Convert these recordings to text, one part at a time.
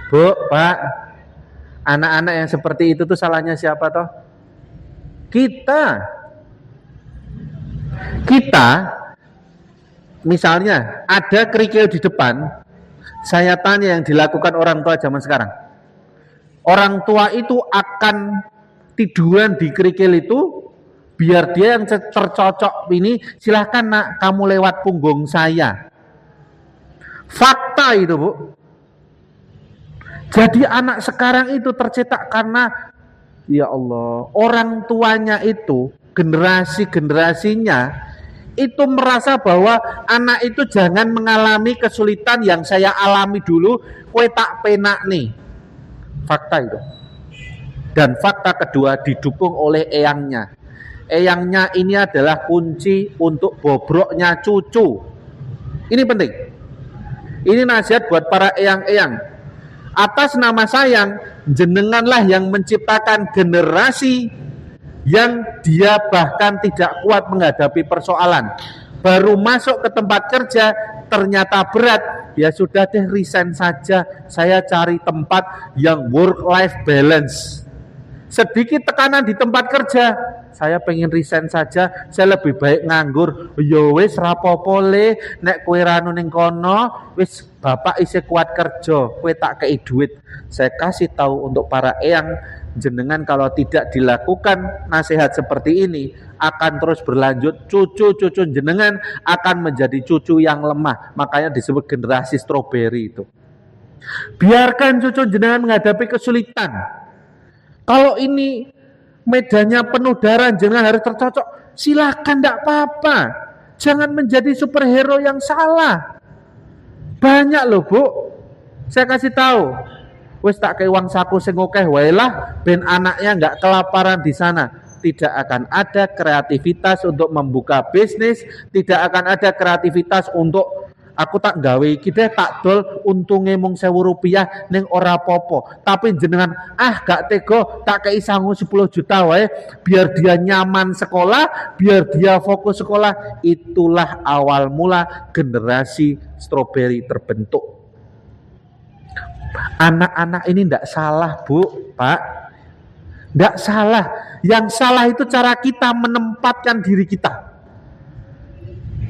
Bu, Pak, anak-anak yang seperti itu tuh salahnya siapa toh? Kita. Misalnya ada kerikil di depan, saya tanya yang dilakukan orang tua zaman sekarang. Orang tua itu akan tiduran di kerikil itu, biar dia yang tercocok ini, silahkan nak kamu lewat punggung saya. Fakta itu, Bu. Jadi anak sekarang itu tercetak karena ya Allah, orang tuanya itu, generasinya itu merasa bahwa anak itu jangan mengalami kesulitan yang saya alami dulu, kue tak penak nih. Fakta itu. Dan fakta kedua didukung oleh eyangnya. Eyangnya ini adalah kunci untuk bobroknya cucu. Ini penting. Ini nasihat buat para eyang-eyang. Atas nama sayang, jenenganlah yang menciptakan generasi yang dia bahkan tidak kuat menghadapi persoalan. Baru masuk ke tempat kerja, ternyata berat. Ya sudah deh, resign saja. Saya cari tempat yang work-life balance. Sedikit tekanan di tempat kerja, saya pengen resign saja, saya lebih baik nganggur. Yo wis rapopo le, nek kowe ranu ning kono, wis bapak isih kuat kerja, kowe tak kei duit. Saya kasih tahu untuk para eyang, jenengan kalau tidak dilakukan nasihat seperti ini akan terus berlanjut, cucu-cucu jenengan akan menjadi cucu yang lemah. Makanya disebut generasi stroberi itu. Biarkan cucu jenengan menghadapi kesulitan. Kalau ini medannya penuh darah, jenengan harus tercocok, silakan, tidak apa-apa. Jangan menjadi superhero yang salah. Banyak loh, Bu. Saya kasih tahu. Wis tak kei uang saku sing akeh wae lah ben anaknya enggak kelaparan di sana. Tidak akan ada kreativitas untuk membuka bisnis, tidak akan ada kreativitas untuk aku tak gawe iki deh, tak dol untunge mung 1000 rupiah ning ora popo. Tapi jenengan gak tego tak kei sangu 10 juta wae biar dia nyaman sekolah, biar dia fokus sekolah. Itulah awal mula generasi stroberi terbentuk. Anak-anak ini tidak salah, Bu, Pak. Tidak salah. Yang salah itu cara kita menempatkan diri kita.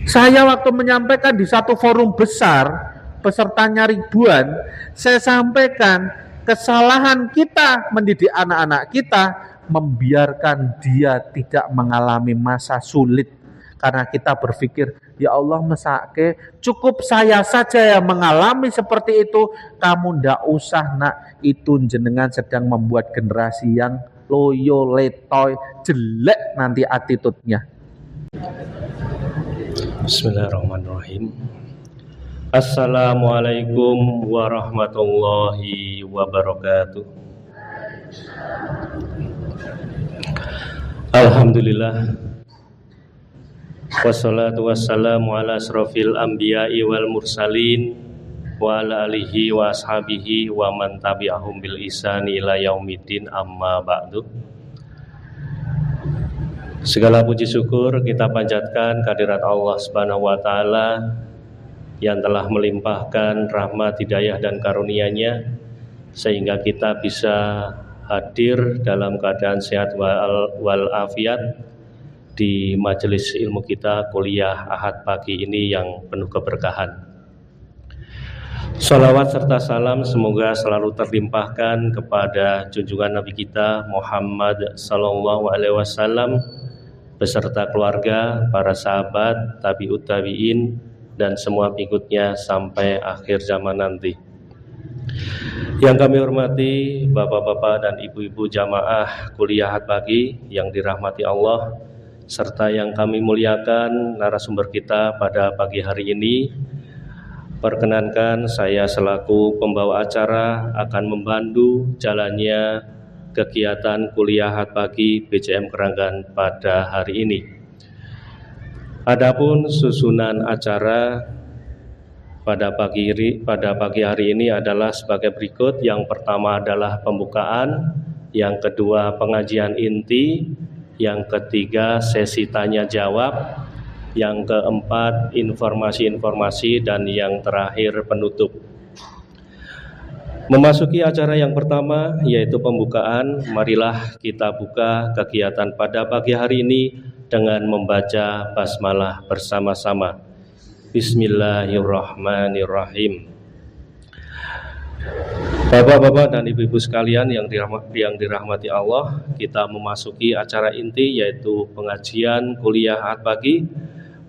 Saya waktu menyampaikan di satu forum besar, pesertanya ribuan, saya sampaikan kesalahan kita mendidik anak-anak kita, membiarkan dia tidak mengalami masa sulit. Karena kita berpikir, ya Allah mesake, cukup saya saja yang mengalami seperti itu, kamu ndak usah nak, itu jenengan sedang membuat generasi yang loyo, letoy, jelek nanti attitude-nya. Bismillahirrahmanirrahim. Assalamualaikum warahmatullahi wabarakatuh. Alhamdulillah, wassalatu wassalamu ala asrofil anbiya'i wal mursalin wa ala alihi wa ashabihi wa man tabi'ahum bil ihsani ila yaumiddin, amma ba'du. Segala puji syukur kita panjatkan kehadirat Allah Subhanahu wa taala yang telah melimpahkan rahmat, hidayah dan karunia-Nya sehingga kita bisa hadir dalam keadaan sehat wal afiat di majelis ilmu kita kuliah Ahad pagi ini yang penuh keberkahan. Salawat serta salam semoga selalu terlimpahkan kepada junjungan Nabi kita Muhammad sallallahu alaihi wasallam beserta keluarga, para sahabat, tabi'ut tabi'in dan semua pengikutnya sampai akhir zaman nanti. Yang kami hormati bapak-bapak dan ibu-ibu jamaah kuliah Ahad pagi yang dirahmati Allah, serta yang kami muliakan narasumber kita pada pagi hari ini. Perkenankan saya selaku pembawa acara akan membantu jalannya kegiatan kuliah Ahad pagi BCM Keranggan pada hari ini. Adapun susunan acara pada pagi hari ini adalah sebagai berikut. Yang pertama adalah pembukaan, yang kedua pengajian inti, yang ketiga sesi tanya jawab, yang keempat informasi-informasi, dan yang terakhir penutup. Memasuki acara yang pertama yaitu pembukaan, marilah kita buka kegiatan pada pagi hari ini dengan membaca basmalah bersama-sama. Bismillahirrahmanirrahim. Bapak-bapak dan ibu-ibu sekalian yang dirahmati Allah, kita memasuki acara inti yaitu pengajian kuliah ahad pagi.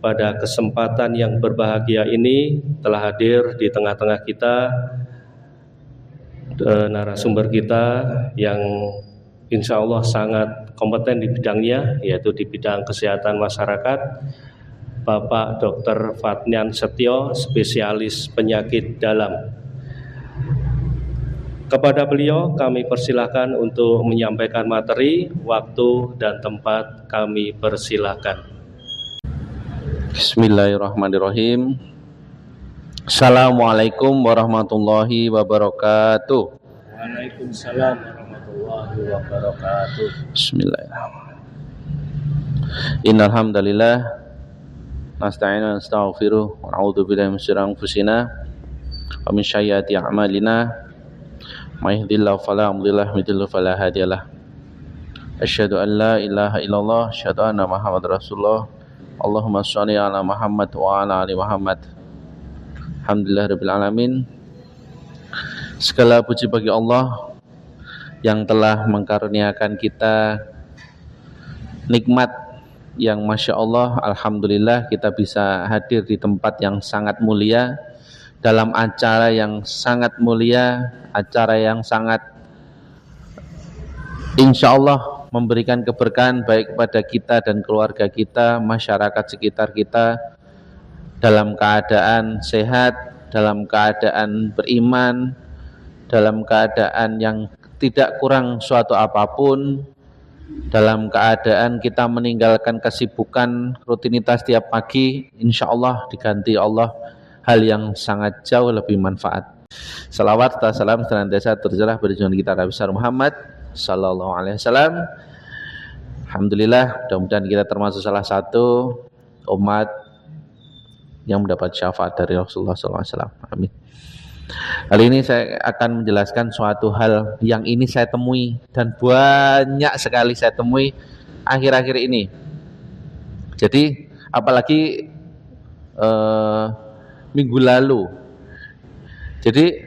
Pada kesempatan yang berbahagia ini telah hadir di tengah-tengah kita narasumber kita yang insya Allah sangat kompeten di bidangnya, yaitu di bidang kesehatan masyarakat, Bapak Dr. Fatnian Setio, spesialis penyakit dalam. Kepada beliau kami persilahkan untuk menyampaikan materi, waktu dan tempat kami persilahkan. Bismillahirrahmanirrahim. Assalamualaikum warahmatullahi wabarakatuh. Waalaikumsalam warahmatullahi wabarakatuh. Bismillahirrahmanirrahim. Innal hamdalillah nasta'inu wa nastaghfiruh wa na'udzu billahi min syururi anfusina wa min sayyiati a'malina. May yahdihillahu fala mudilla lahu wa may yudlil fala hadiyalah. Asyhadu an la ilaha illallah, asyhadu anna Muhammadar Rasulullah. Allahumma shalli ala Muhammad wa ala ali Muhammad. Alhamdulillahirabbil alamin. Segala puji bagi Allah yang telah mengkaruniakan kita nikmat yang Masya Allah, alhamdulillah kita bisa hadir di tempat yang sangat mulia, dalam acara yang sangat mulia, acara yang sangat insya Allah memberikan keberkahan baik kepada kita dan keluarga kita, masyarakat sekitar kita, dalam keadaan sehat, dalam keadaan beriman, dalam keadaan yang tidak kurang suatu apapun, dalam keadaan kita meninggalkan kesibukan rutinitas tiap pagi, insya Allah diganti Allah hal yang sangat jauh lebih manfaat. Salawat dan salam senantiasa tercurah bagi junjungan kita Nabi besar Muhammad sallallahu alaihi wasallam. Alhamdulillah, mudah-mudahan kita termasuk salah satu umat yang mendapat syafaat dari Rasulullah sallallahu alaihi wasallam. Amin. Kali ini saya akan menjelaskan suatu hal yang ini saya temui dan banyak sekali saya temui akhir-akhir ini. Jadi apalagi minggu lalu. Jadi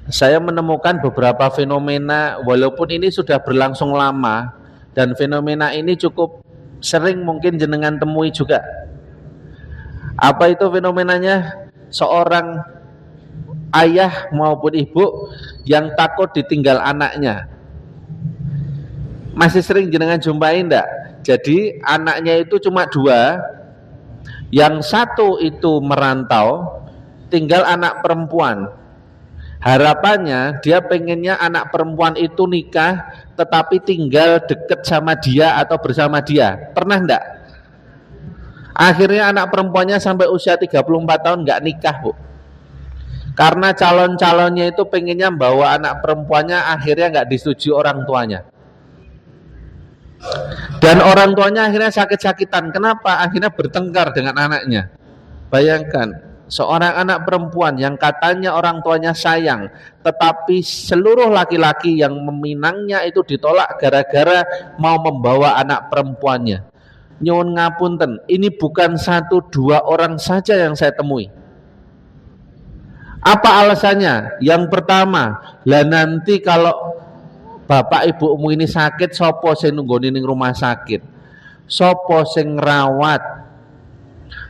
saya menemukan beberapa fenomena, walaupun ini sudah berlangsung lama dan fenomena ini cukup sering mungkin jenengan temui juga. Apa itu fenomenanya? Seorang ayah maupun ibu yang takut ditinggal anaknya. Masih sering jenengan jumpai enggak? Jadi anaknya itu cuma dua, yang satu itu merantau, tinggal anak perempuan. Harapannya dia pengennya anak perempuan itu nikah, tetapi tinggal deket sama dia atau bersama dia. Pernah enggak? Akhirnya anak perempuannya sampai usia 34 tahun enggak nikah, Bu. Karena calon-calonnya itu pengennya bawa anak perempuannya, akhirnya enggak disetujui orang tuanya. Dan orang tuanya akhirnya sakit-sakitan. Kenapa? Akhirnya bertengkar dengan anaknya. Bayangkan, seorang anak perempuan yang katanya orang tuanya sayang, tetapi seluruh laki-laki yang meminangnya itu ditolak gara-gara mau membawa anak perempuannya. Nyuwun ngapunten, ini bukan 1-2 orang saja yang saya temui. Apa alasannya? Yang pertama, lah nanti kalau bapak ibumu ini sakit, sopo sing nunggoni ning rumah sakit, sopo sing ngrawat,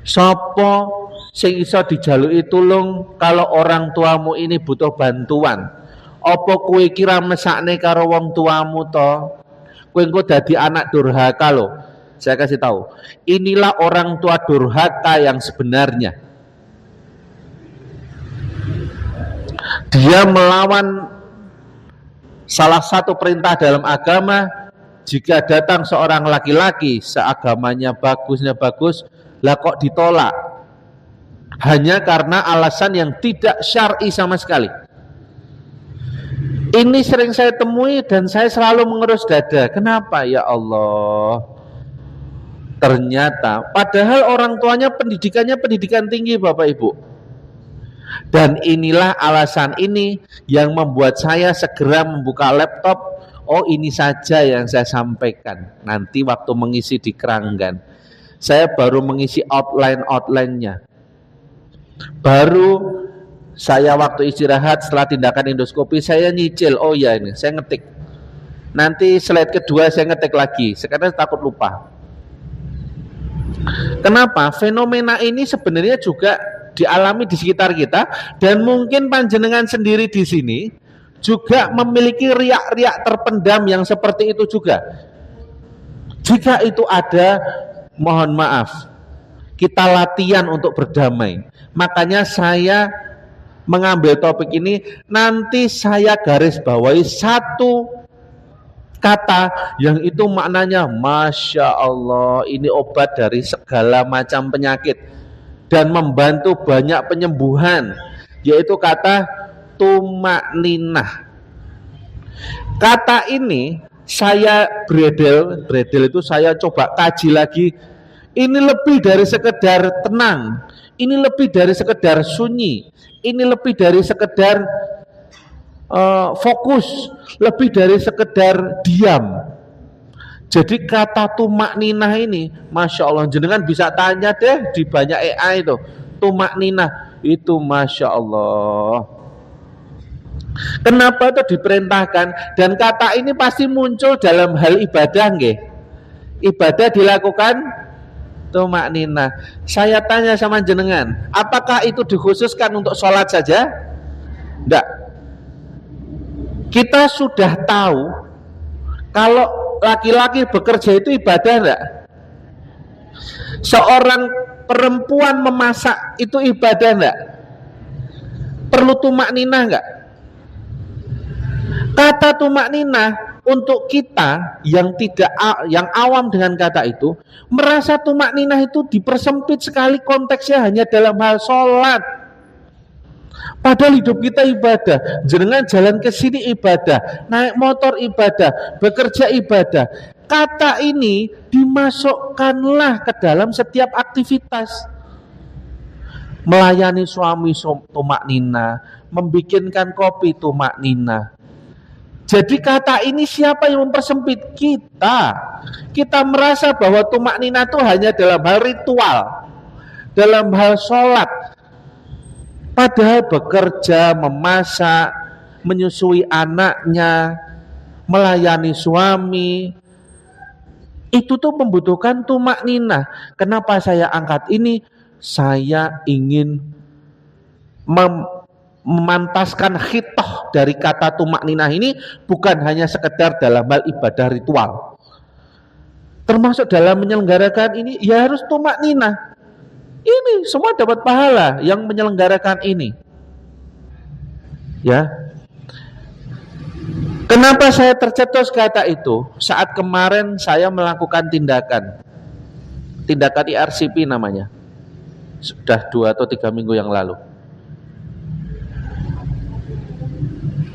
sopo sing iso dijaluki tulung kalau orang tuamu ini butuh bantuan. Apa kowe kira mesakne karo wong tuamu to? Kowe engko dadi anak durhaka loh. Saya kasih tahu, inilah orang tua durhaka yang sebenarnya. Dia melawan salah satu perintah dalam agama. Jika datang seorang laki-laki seagamanya bagusnya bagus, lah kok ditolak hanya karena alasan yang tidak syar'i sama sekali. Ini sering saya temui dan saya selalu mengerus dada. Kenapa ya Allah? Ternyata padahal orang tuanya pendidikannya pendidikan tinggi, Bapak Ibu. Dan inilah alasan ini yang membuat saya segera membuka laptop. Oh, ini saja yang saya sampaikan. Nanti waktu mengisi di keranggan, saya baru mengisi outline-nya. Baru saya waktu istirahat setelah tindakan endoskopi, saya nyicil. Oh ya, ini saya ngetik. Nanti slide kedua saya ngetik lagi. Sekarang takut lupa. Kenapa? Fenomena ini sebenarnya juga dialami di sekitar kita, dan mungkin panjenengan sendiri di sini juga memiliki riak-riak terpendam yang seperti itu juga. Jika itu ada, mohon maaf, kita latihan untuk berdamai. Makanya saya mengambil topik ini, nanti saya garis bawahi satu kata yang itu maknanya Masya Allah, ini obat dari segala macam penyakit dan membantu banyak penyembuhan, yaitu kata tumakninah. Kata ini saya bredel itu saya coba kaji lagi. Ini lebih dari sekedar tenang, ini lebih dari sekedar sunyi, ini lebih dari sekedar fokus, lebih dari sekedar diam. Jadi kata tumakninah ini, Masya Allah, jenengan bisa tanya deh di banyak AI itu, tumakninah itu Masya Allah. Kenapa itu diperintahkan? Dan kata ini pasti muncul dalam hal ibadah, nggih. Ibadah dilakukan tumakninah. Saya tanya sama jenengan, apakah itu dikhususkan untuk sholat saja? Enggak. Kita sudah tahu kalau laki-laki bekerja itu ibadah enggak? Seorang perempuan memasak itu ibadah enggak? Perlu tumakninah enggak? Kata tumakninah untuk kita yang yang awam dengan kata itu, merasa tumakninah itu dipersempit sekali konteksnya hanya dalam hal sholat. Padahal hidup kita ibadah, jenengan jalan ke sini ibadah, naik motor ibadah, bekerja ibadah. Kata ini dimasukkanlah ke dalam setiap aktivitas. Melayani suami tumakninah, membikinkan kopi tumakninah. Jadi kata ini siapa yang mempersempit? Kita. Kita merasa bahwa tumakninah itu hanya dalam hal ritual, dalam hal sholat. Padahal bekerja, memasak, menyusui anaknya, melayani suami, itu tuh membutuhkan tumakninah. Kenapa saya angkat ini? Saya ingin memantaskan khitoh dari kata tumakninah ini bukan hanya sekedar dalam hal ibadah ritual. Termasuk dalam menyelenggarakan ini, ya harus tumakninah. Ini semua dapat pahala yang menyelenggarakan ini. Ya. Kenapa saya tercetus kata itu? Saat kemarin saya melakukan tindakan IRCP namanya. Sudah 2 atau 3 minggu yang lalu.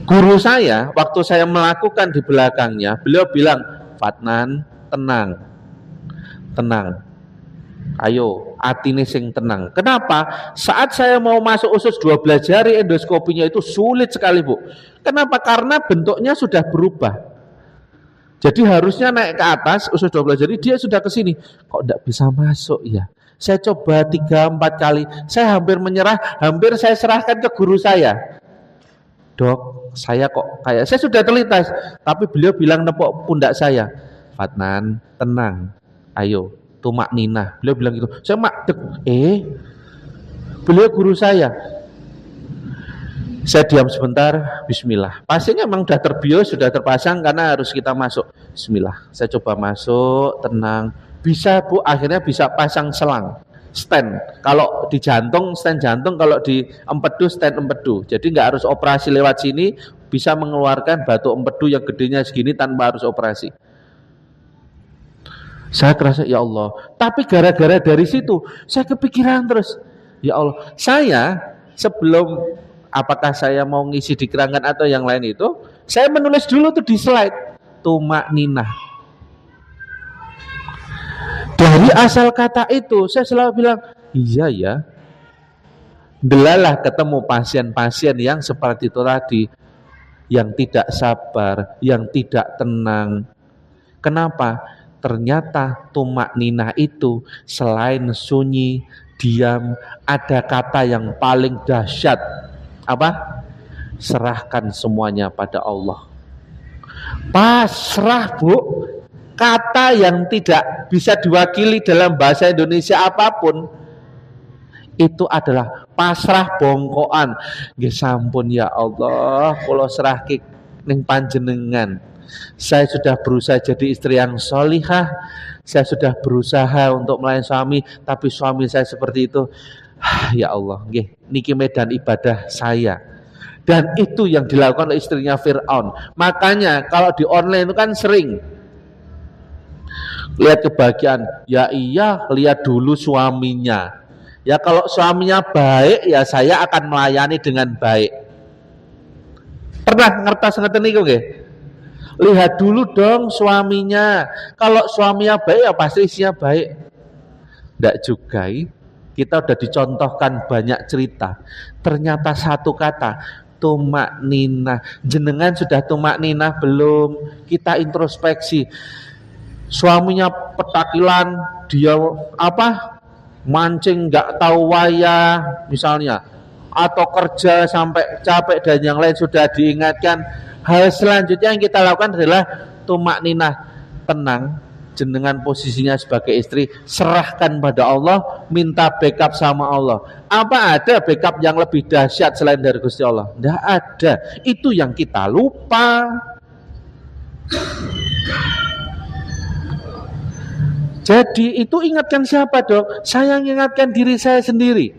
Guru saya, waktu saya melakukan di belakangnya, beliau bilang, Fatnan, tenang. Ayo, atine sing tenang. Kenapa? Saat saya mau masuk usus 12 jari, endoskopinya itu sulit sekali, Bu. Kenapa? Karena bentuknya sudah berubah. Jadi harusnya naik ke atas, usus 12 jari, dia sudah ke sini. Kok tidak bisa masuk ya? Saya coba 3-4 kali, saya hampir menyerah, hampir saya serahkan ke guru saya. Dok, saya sudah terlintas, tapi beliau bilang nepuk pundak saya. Fatnan, tenang, ayo. Tumakninah, beliau bilang gitu. Saya beliau guru saya. Saya diam sebentar, bismillah. Pastinya memang sudah terbius, sudah terpasang karena harus kita masuk. Bismillah. Saya coba masuk, tenang. Bisa, Bu, akhirnya bisa pasang selang, stand. Kalau di jantung, stand jantung, kalau di empedu, stand empedu. Jadi nggak harus operasi lewat sini, bisa mengeluarkan batu empedu yang gedenya segini tanpa harus operasi. Saya kerasa, ya Allah. Tapi gara-gara dari situ, saya kepikiran terus. Ya Allah, saya sebelum apakah saya mau ngisi di kerangkan atau yang lain itu, saya menulis dulu tuh di slide. Tumakninah. Dari asal kata itu, saya selalu bilang, iya ya. Delalah ketemu pasien-pasien yang seperti itu tadi, yang tidak sabar, yang tidak tenang. Kenapa? Ternyata tumak ninah itu selain sunyi, diam, ada kata yang paling dahsyat. Apa? Serahkan semuanya pada Allah. Pasrah, Bu. Kata yang tidak bisa diwakili dalam bahasa Indonesia apapun, itu adalah pasrah bongkoan. Nggih sampun ya Allah, kula serahke ning panjenengan. Saya sudah berusaha jadi istri yang sholihah, saya sudah berusaha untuk melayani suami, tapi suami saya seperti itu. Ya Allah, nggih, niki medan ibadah saya. Dan itu yang dilakukan oleh istrinya Fir'aun. Makanya kalau di online itu kan sering lihat kebahagiaan, ya iya, lihat dulu suaminya. Ya kalau suaminya baik, ya saya akan melayani dengan baik. Pernah ngertos ngeten niku nggih? Lihat dulu dong suaminya. Kalau suaminya baik, ya pasti isinya baik. Ndak juga. Kita udah dicontohkan banyak cerita. Ternyata satu kata, tumak ninah. Jenengan sudah tumak ninah belum? Kita introspeksi. Suaminya petakilan, dia apa? Mancing nggak tahu wayah misalnya, atau kerja sampai capek dan yang lain sudah diingatkan. Hal selanjutnya yang kita lakukan adalah tumak ninah, tenang, jenengan posisinya sebagai istri, serahkan pada Allah, minta backup sama Allah. Apa ada backup yang lebih dahsyat selain dari Gusti Allah? Tidak ada. Itu yang kita lupa. Jadi itu ingatkan siapa dong? Saya mengingatkan diri saya sendiri.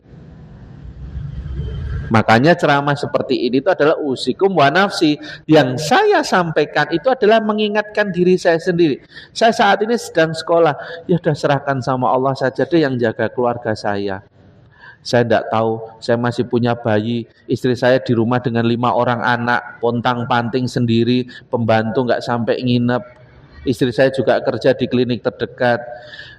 Makanya ceramah seperti ini itu adalah usikum wa nafsi. Yang saya sampaikan itu adalah mengingatkan diri saya sendiri. Saya saat ini sedang sekolah. Ya sudah serahkan sama Allah saja deh yang jaga keluarga saya. Saya tidak tahu, saya masih punya bayi. Istri saya di rumah dengan 5 orang anak, pontang-panting sendiri, pembantu nggak sampai nginep. Istri saya juga kerja di klinik terdekat.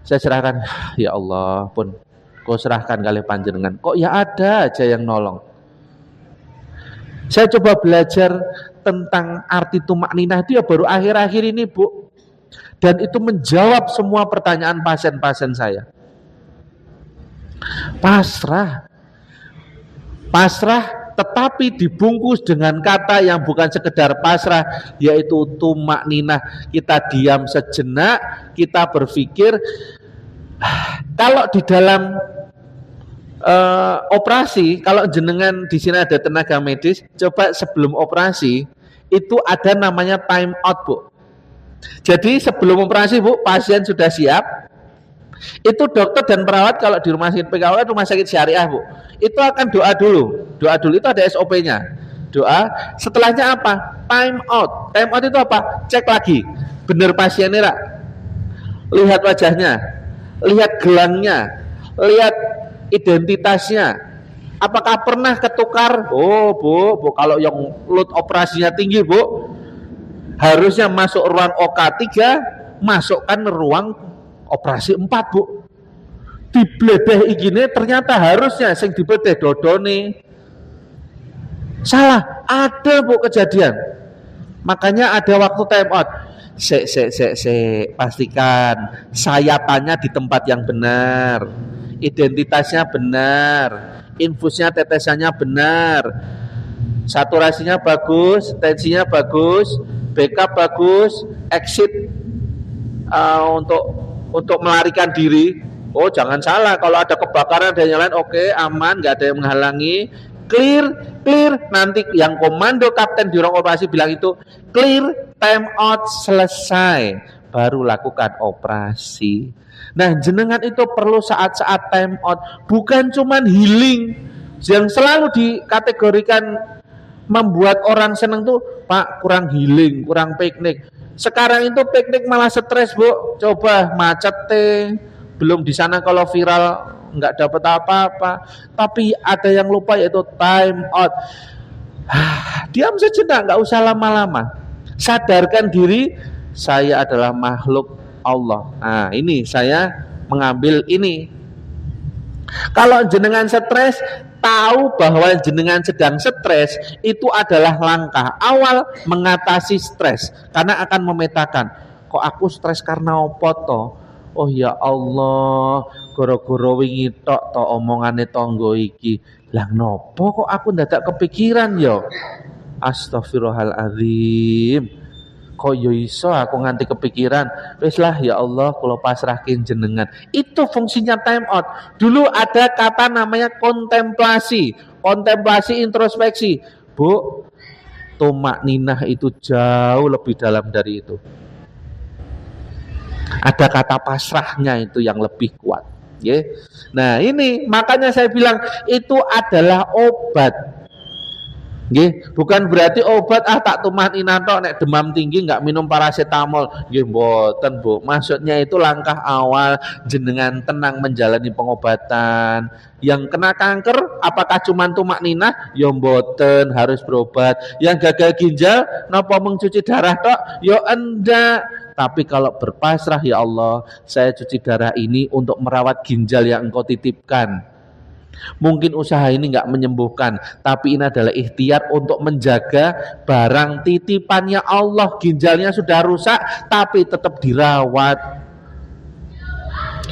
Saya serahkan, ya Allah pun, kau serahkan kali panjenengan. Kok ya ada aja yang nolong. Saya coba belajar tentang arti tumak ninah itu ya baru akhir-akhir ini, Bu. Dan itu menjawab semua pertanyaan pasien-pasien saya. Pasrah. Pasrah tetapi dibungkus dengan kata yang bukan sekedar pasrah, yaitu tumak ninah. Kita diam sejenak, kita berpikir. Kalau di dalam operasi, kalau jenengan di sini ada tenaga medis, coba sebelum operasi itu ada namanya time out, Bu. Jadi sebelum operasi, Bu, pasien sudah siap. Itu dokter dan perawat kalau di rumah sakit PKW, rumah sakit syariah, Bu, itu akan doa dulu. Doa dulu itu ada SOP-nya. Doa, setelahnya apa? Time out. Time out itu apa? Cek lagi. Benar pasiennya, Ra? Lihat wajahnya, lihat gelangnya, lihat identitasnya. Apakah pernah ketukar? Oh, Bu, kalau yang load operasinya tinggi, Bu, harusnya masuk ruang OK3, masukkan ruang operasi 4, Bu. Dibledeh igine ternyata harusnya sing dibledeh dodone. Salah, ada, Bu, kejadian. Makanya ada waktu time out. Pastikan sayatannya di tempat yang benar, identitasnya benar, infusnya tetesannya benar, saturasinya bagus, tensinya bagus, backup bagus, exit untuk melarikan diri. Oh, jangan salah, kalau ada kebakaran dan yang lain, oke, aman, nggak ada yang menghalangi, clear. Nanti yang komando kapten di ruang operasi bilang itu clear, time out, selesai, baru lakukan operasi. Nah, jenengan itu perlu saat-saat time out, bukan cuman healing yang selalu dikategorikan membuat orang seneng tuh, Pak, kurang healing, kurang piknik. Sekarang itu piknik malah stres, Bu. Coba macet belum di sana kalau viral nggak dapat apa-apa. Tapi ada yang lupa, yaitu time out. Diam sejenak, nggak usah lama-lama. Sadarkan diri, saya adalah makhluk Allah. Nah, ini saya mengambil ini. Kalau jenengan stres, tahu bahwa jenengan sedang stres itu adalah langkah awal mengatasi stres, karena akan memetakan, kok aku stres karena apa to? Oh ya Allah, goro-goro wingi tok to omongane tangga iki. Lah nopo kok aku ndadak kepikiran yo? Astagfirullahaladzim. Kok yo iso aku nganti kepikiran? Wis lah ya Allah, kula pasrahkin jenengan. Itu fungsinya time out. Dulu ada kata namanya kontemplasi. Kontemplasi introspeksi. Bu, tumak ninah itu jauh lebih dalam dari itu. Ada kata pasrahnya itu yang lebih kuat. Ya. Nah ini makanya saya bilang itu adalah obat. Nggih, bukan berarti obat tak tumat inato nek demam tinggi nggak minum paracetamol. Nggih mboten, Bu. Maksudnya itu langkah awal jenengan tenang menjalani pengobatan. Yang kena kanker apakah cuma tumak ninah? Ya mboten, harus berobat. Yang gagal ginjal napa mencuci darah tok? Ya enggak. Tapi kalau berpasrah, ya Allah, saya cuci darah ini untuk merawat ginjal yang Engkau titipkan. Mungkin usaha ini nggak menyembuhkan, tapi ini adalah ikhtiar untuk menjaga barang titipannya Allah. Ginjalnya sudah rusak, tapi tetap dirawat.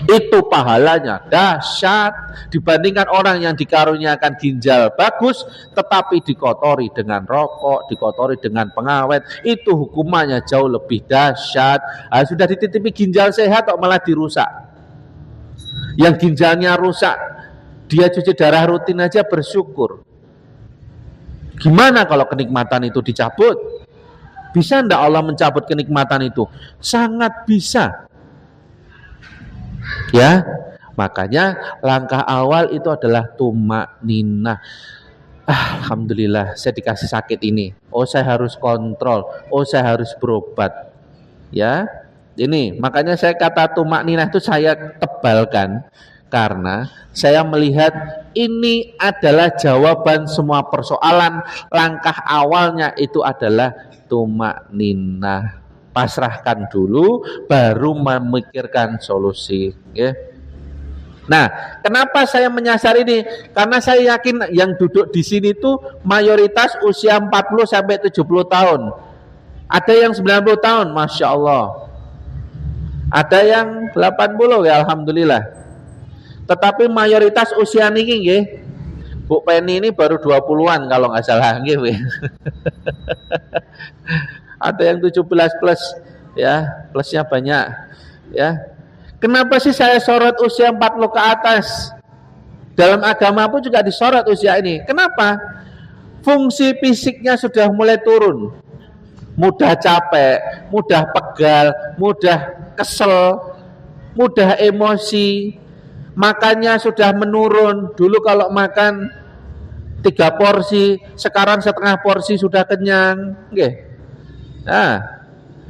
Itu pahalanya dahsyat dibandingkan orang yang dikaruniakan ginjal bagus tetapi dikotori dengan rokok, dikotori dengan pengawet. Itu hukumannya jauh lebih dahsyat. Sudah dititipi ginjal sehat kok malah dirusak. Yang ginjalnya rusak, dia cuci darah rutin aja bersyukur. Gimana kalau kenikmatan itu dicabut? Bisa enggak Allah mencabut kenikmatan itu? Sangat bisa. Ya, makanya langkah awal itu adalah tumak ninah. Alhamdulillah saya dikasih sakit ini. Oh saya harus kontrol. Oh saya harus berobat. Ya, ini makanya saya kata tumak ninah itu saya tebalkan karena saya melihat ini adalah jawaban semua persoalan. Langkah awalnya itu adalah tumak ninah. Pasrahkan dulu, baru memikirkan solusi. Ya. Nah, kenapa saya menyasar ini? Karena saya yakin yang duduk di sini tuh mayoritas usia 40 sampai 70 tahun. Ada yang 90 tahun, Masya Allah. Ada yang 80 ya, Alhamdulillah. Tetapi mayoritas usia niki nggih. Bu Penny ini baru 20-an kalau nggak salah nggih. Ada yang 17 plus ya, plusnya banyak ya. Kenapa sih saya sorot usia 40 ke atas? Dalam agama pun juga disorot usia ini. Kenapa? Fungsi fisiknya sudah mulai turun. Mudah capek, mudah pegal, mudah kesel, mudah emosi. Makannya sudah menurun. Dulu kalau makan 3 porsi, sekarang setengah porsi sudah kenyang. Nggih. Nah,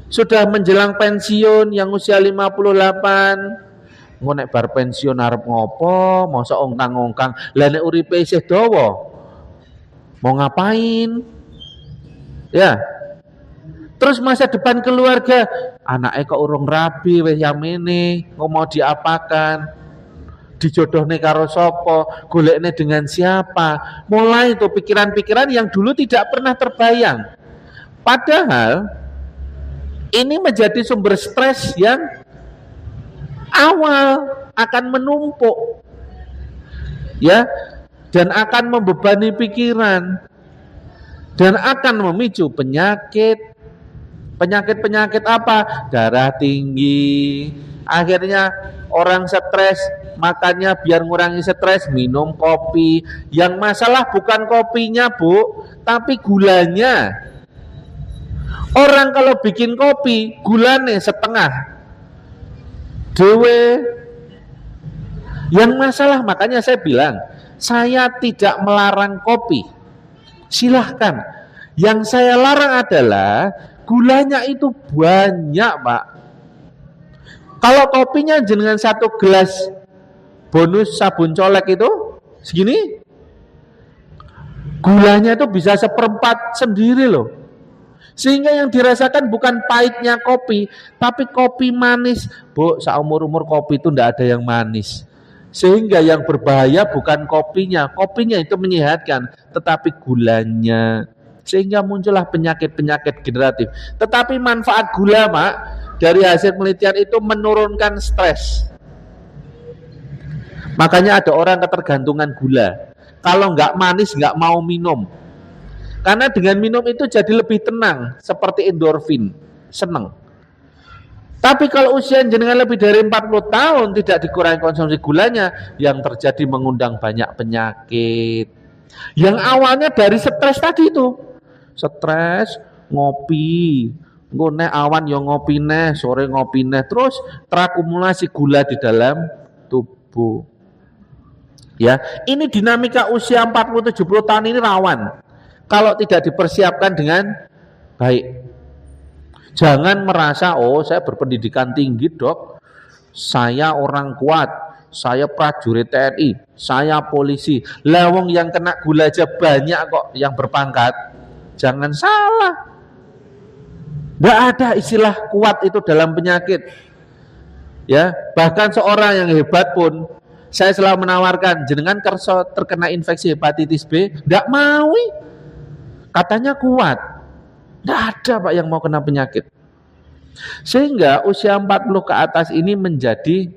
sudah menjelang pensiun yang usia 58. Ngonek bar pensiun arep ngopo, masa ongkang-ongkang. Lah nek uripe isih dawa. Mau ngapain? Ya. Terus masa depan keluarga, anaknya kok urung rabi wis yamene, mau diapakan? Dijodohne karo sapa, golekne dengan siapa? Mulai itu pikiran-pikiran yang dulu tidak pernah terbayang. Padahal ini menjadi sumber stres yang awal akan menumpuk, ya, dan akan membebani pikiran dan akan memicu penyakit apa? Darah tinggi. Akhirnya orang stres, makanya biar ngurangi stres minum kopi. Yang masalah bukan kopinya, Bu, tapi gulanya. Orang kalau bikin kopi gulane setengah dewe. Yang masalah, makanya saya bilang saya tidak melarang kopi, silahkan. Yang saya larang adalah gulanya itu banyak, Pak. Kalau kopinya jenengan 1 gelas bonus sabun colek itu segini, gulanya itu bisa 1/4 sendiri loh. Sehingga yang dirasakan bukan pahitnya kopi, tapi kopi manis. Bu, seumur-umur kopi itu tidak ada yang manis. Sehingga yang berbahaya bukan kopinya itu menyehatkan, tetapi gulanya. Sehingga muncullah penyakit-penyakit generatif. Tetapi manfaat gula, Mak, dari hasil penelitian itu menurunkan stres. Makanya ada orang ketergantungan gula. Kalau nggak manis nggak mau minum. Karena dengan minum itu jadi lebih tenang, seperti endorfin, seneng. Tapi kalau usia jenengan lebih dari 40 tahun tidak dikurangi konsumsi gulanya, yang terjadi mengundang banyak penyakit. Yang awalnya dari stres tadi itu. Stres, ngopi, ngone awan yang ngopi neh, sore ngopi neh, terus terakumulasi gula di dalam tubuh. Ya, ini dinamika usia 40-70 tahun ini rawan kalau tidak dipersiapkan dengan baik. Jangan merasa, oh saya berpendidikan tinggi dok, saya orang kuat, saya prajurit TNI, saya polisi. Lawang yang kena gula aja banyak kok yang berpangkat. Jangan salah. Tidak ada istilah kuat itu dalam penyakit. Ya, bahkan seorang yang hebat pun, saya selalu menawarkan, jenengan kerso terkena infeksi hepatitis B, tidak mau. Katanya kuat. Tidak ada Pak yang mau kena penyakit. Sehingga usia 40 ke atas ini menjadi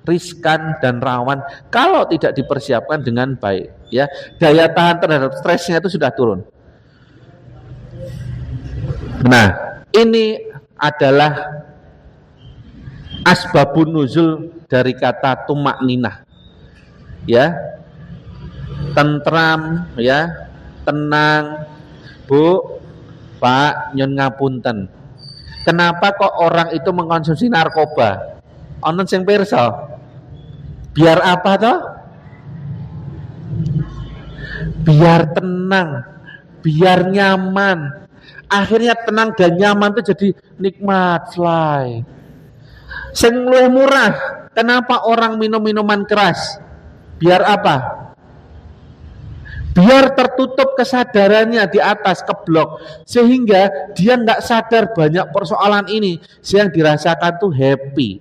riskan dan rawan kalau tidak dipersiapkan dengan baik. Ya, daya tahan terhadap stresnya itu sudah turun. Nah, ini adalah asbabun nuzul dari kata tumak ninah. Ya, tentram, ya, tenang. Bu, Pak, nyun ngapunten. Kenapa kok orang itu mengkonsumsi narkoba? Onon sing pirsa. Biar apa toh? Biar tenang, biar nyaman. Akhirnya tenang dan nyaman itu jadi nikmat fly. Sing luwih murah. Kenapa orang minum minuman keras? Biar apa? Biar tertutup kesadarannya di atas keblok, sehingga dia nggak sadar banyak persoalan ini. Yang dirasakan tuh happy,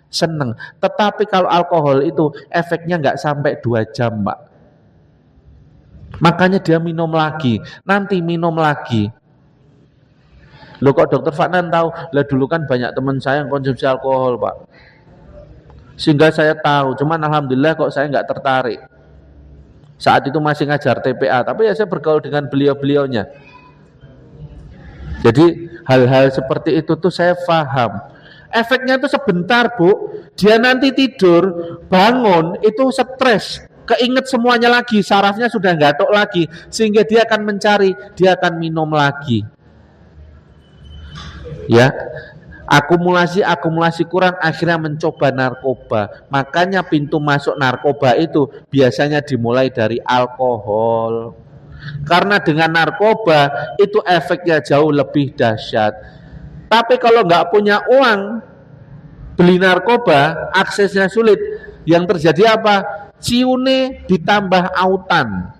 seneng. Tetapi kalau alkohol itu efeknya nggak sampai 2 jam, Pak. Makanya dia minum lagi, nanti minum lagi. Loh kok dokter Fadnan tahu? Lah dulu kan banyak teman saya yang konsumsi alkohol, Pak. Sehingga saya tahu, cuman alhamdulillah kok saya nggak tertarik. Saat itu masih ngajar TPA, tapi ya saya bergaul dengan beliau-beliaunya. Jadi hal-hal seperti itu tuh saya paham. Efeknya tuh sebentar, Bu. Dia nanti tidur, bangun, itu stres, keinget semuanya lagi, sarafnya sudah gatok lagi, sehingga dia akan mencari, dia akan minum lagi. Ya, akumulasi kurang, akhirnya mencoba narkoba. Makanya pintu masuk narkoba itu biasanya dimulai dari alkohol. Karena dengan narkoba itu efeknya jauh lebih dahsyat. Tapi kalau nggak punya uang beli narkoba, aksesnya sulit. Yang terjadi apa? Ciune ditambah autan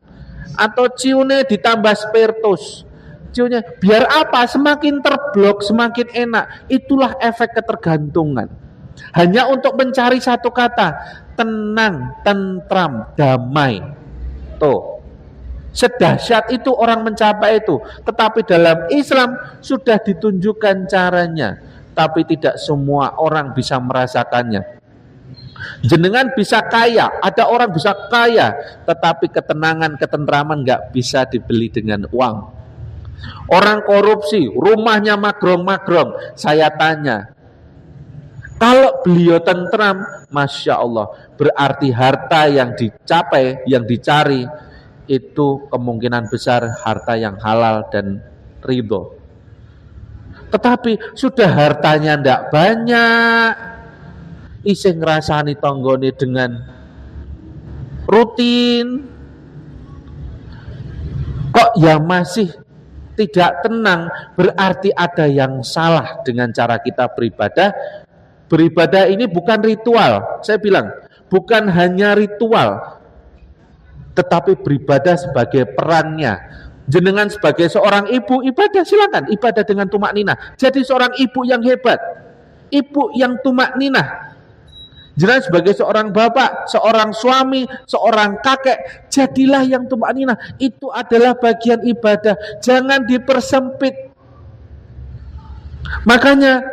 atau ciune ditambah spiritus. Biar apa? Semakin terblok, semakin enak. Itulah efek ketergantungan. Hanya untuk mencari satu kata, tenang, tentram, damai. Tuh, sedahsyat itu orang mencapai itu. Tetapi dalam Islam sudah ditunjukkan caranya. Tapi tidak semua orang bisa merasakannya. Jenengan bisa kaya, ada orang bisa kaya, tetapi ketenangan, ketentraman nggak bisa dibeli dengan uang. Orang korupsi, rumahnya magrong-magrong. Saya tanya, kalau beliau tentram, Masya Allah, berarti harta yang dicapai, yang dicari, itu kemungkinan besar harta yang halal dan ridho. Tetapi sudah hartanya ndak banyak, iseng ngrasani tonggone dengan rutin, kok ya masih tidak tenang, berarti ada yang salah dengan cara kita beribadah. Beribadah ini bukan ritual, saya bilang, bukan hanya ritual, tetapi beribadah sebagai perannya. Jenengan sebagai seorang ibu, ibadah silakan, ibadah dengan tumak ninah. Jadi seorang ibu yang hebat, ibu yang tumak ninah, Jenengan sebagai seorang bapak, seorang suami, seorang kakek, jadilah yang tumakninah. Itu adalah bagian ibadah. Jangan dipersempit. Makanya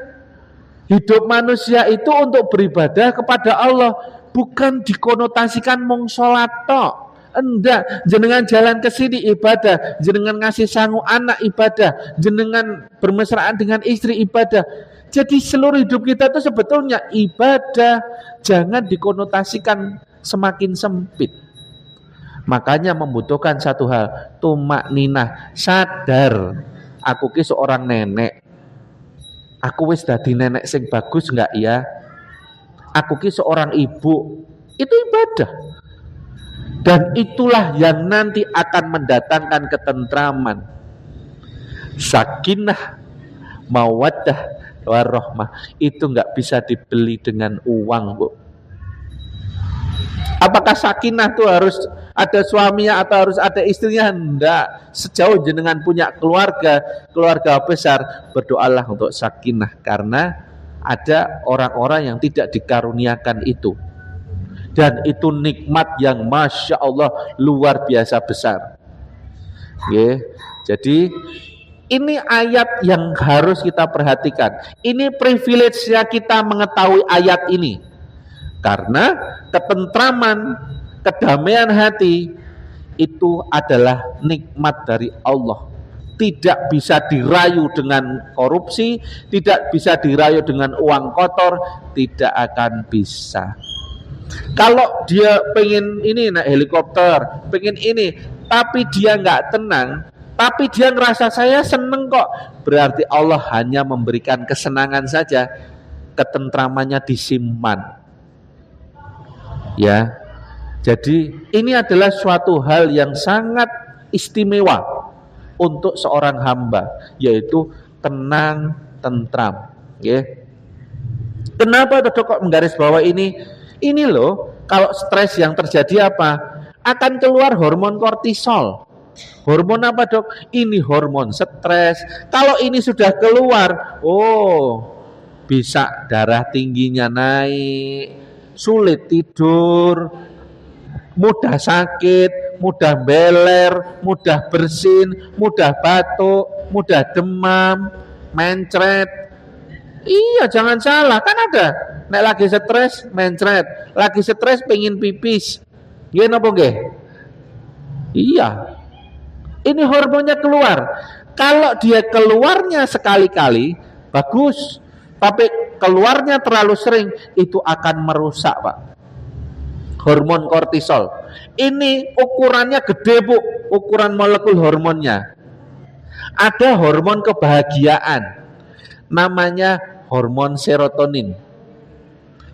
hidup manusia itu untuk beribadah kepada Allah, bukan dikonotasikan mung salat tok. Enggak, jenengan jalan ke sini ibadah, jenengan ngasih sangu anak ibadah, jenengan bermesraan dengan istri ibadah. Jadi seluruh hidup kita itu sebetulnya ibadah, jangan dikonotasikan semakin sempit. Makanya membutuhkan satu hal, tumakninah, sadar. Aku ki seorang nenek. Aku wis dadi nenek sing bagus enggak ya? Aku ki seorang ibu. Itu ibadah. Dan itulah yang nanti akan mendatangkan ketentraman, sakinah, mawaddah, warahmah. Itu nggak bisa dibeli dengan uang, Bu. Apakah sakinah itu harus ada suaminya atau harus ada istrinya? Enggak. Sejauh jenengan punya keluarga besar, berdoalah untuk sakinah, karena ada orang-orang yang tidak dikaruniakan itu. Dan itu nikmat yang Masya Allah luar biasa besar. Jadi ini ayat yang harus kita perhatikan. Ini privilege-nya kita mengetahui ayat ini. Karena ketentraman, kedamaian hati itu adalah nikmat dari Allah. Tidak bisa dirayu dengan korupsi, tidak bisa dirayu dengan uang kotor, tidak akan bisa. Kalau dia pengen ini naik helikopter, pengen ini, tapi dia nggak tenang, tapi dia ngerasa saya seneng kok, berarti Allah hanya memberikan kesenangan saja, ketentramannya disimpan. Ya, jadi ini adalah suatu hal yang sangat istimewa untuk seorang hamba, yaitu tenang, tentram. Ya. Kenapa Dok kok menggaris bawah ini? Ini loh, kalau stres yang terjadi apa? Akan keluar hormon kortisol. Hormon apa, Dok? Ini hormon stres. Kalau ini sudah keluar, bisa darah tingginya naik, sulit tidur, mudah sakit, mudah beler, mudah bersin, mudah batuk, mudah demam, mencret. Iya, jangan salah, kan ada. Nek lagi stres, mencret. Lagi stres pengen pipis. Nggih napa nggih? Iya. Ini hormonnya keluar. Kalau dia keluarnya sekali-kali, bagus. Tapi keluarnya terlalu sering, itu akan merusak, Pak. Hormon kortisol. Ini ukurannya gede, Bu. Ukuran molekul hormonnya. Ada hormon kebahagiaan. Namanya hormon serotonin.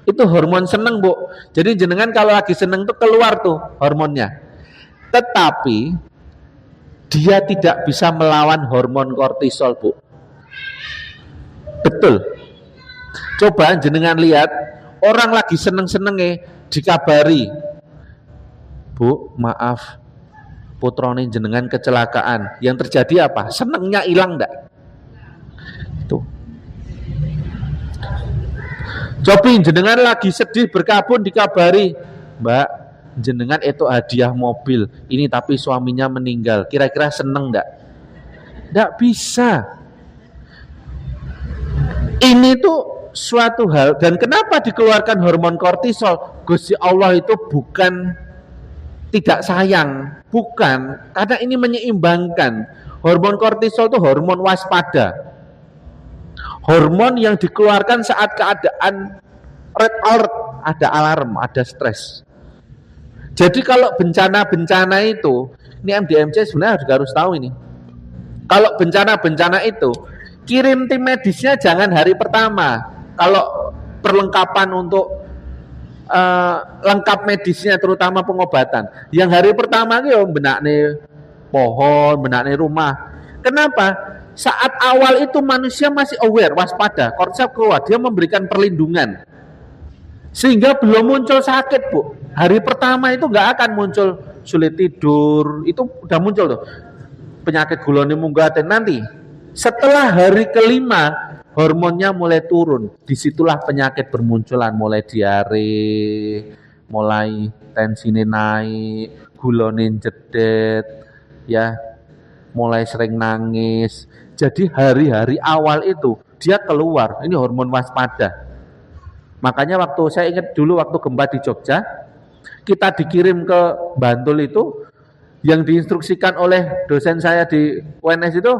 Itu hormon seneng, Bu. Jadi jenengan kalau lagi seneng tuh keluar tuh hormonnya. Tetapi dia tidak bisa melawan hormon kortisol, Bu. Betul. Coba jenengan lihat, orang lagi seneng-senenge dikabari, Bu, maaf, putrane jenengan kecelakaan. Yang terjadi apa? Senengnya hilang enggak? Tuh. Coba jenengan lagi sedih berkabun dikabari, Mbak, jenengan itu hadiah mobil ini tapi suaminya meninggal. Kira-kira seneng enggak? Enggak bisa. Ini tuh suatu hal, dan kenapa dikeluarkan hormon kortisol? Gusti Allah itu bukan tidak sayang, bukan, karena ini menyeimbangkan. Hormon kortisol itu hormon waspada. Hormon yang dikeluarkan saat keadaan red alert, ada alarm, ada stres. Jadi kalau bencana-bencana itu, ini MDMC sebenarnya harus tahu ini. Kalau bencana-bencana itu, kirim tim medisnya jangan hari pertama. Kalau perlengkapan untuk lengkap medisnya, terutama pengobatan, yang hari pertama itu benakne pohon, benakne rumah. Kenapa? Saat awal itu manusia masih aware, waspada, kortisol keluar, dia memberikan perlindungan. Sehingga belum muncul sakit, Bu. Hari pertama itu nggak akan muncul sulit tidur, itu udah muncul tuh. Penyakit gulanya munggah dan nanti. Setelah hari kelima, hormonnya mulai turun. Disitulah penyakit bermunculan, mulai diare, mulai tensinya naik, gulane jedet, ya, mulai sering nangis. Jadi hari-hari awal itu dia keluar, ini hormon waspada. Makanya waktu saya ingat dulu waktu gempa di Jogja, kita dikirim ke Bantul itu, yang diinstruksikan oleh dosen saya di UNS itu,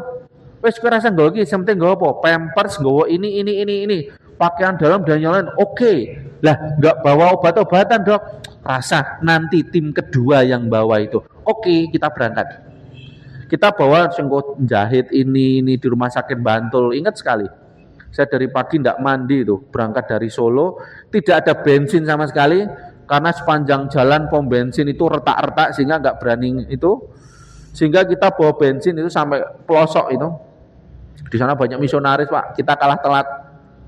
wes kira rasa nggawa iki, penting nggawa apa? Pampers, nggawa ini, pakaian dalam dan yang lain. Oke. Lah, enggak bawa obat-obatan, Dok. Rasa nanti tim kedua yang bawa itu. Oke, kita berangkat. Kita bawa senggot jahit ini di rumah sakit Bantul. Ingat sekali. Saya dari pagi tidak mandi itu, berangkat dari Solo, tidak ada bensin sama sekali karena sepanjang jalan pom bensin itu retak-retak sehingga nggak berani itu. Sehingga kita bawa bensin itu sampai pelosok itu. Di sana banyak misionaris, Pak. Kita kalah telat.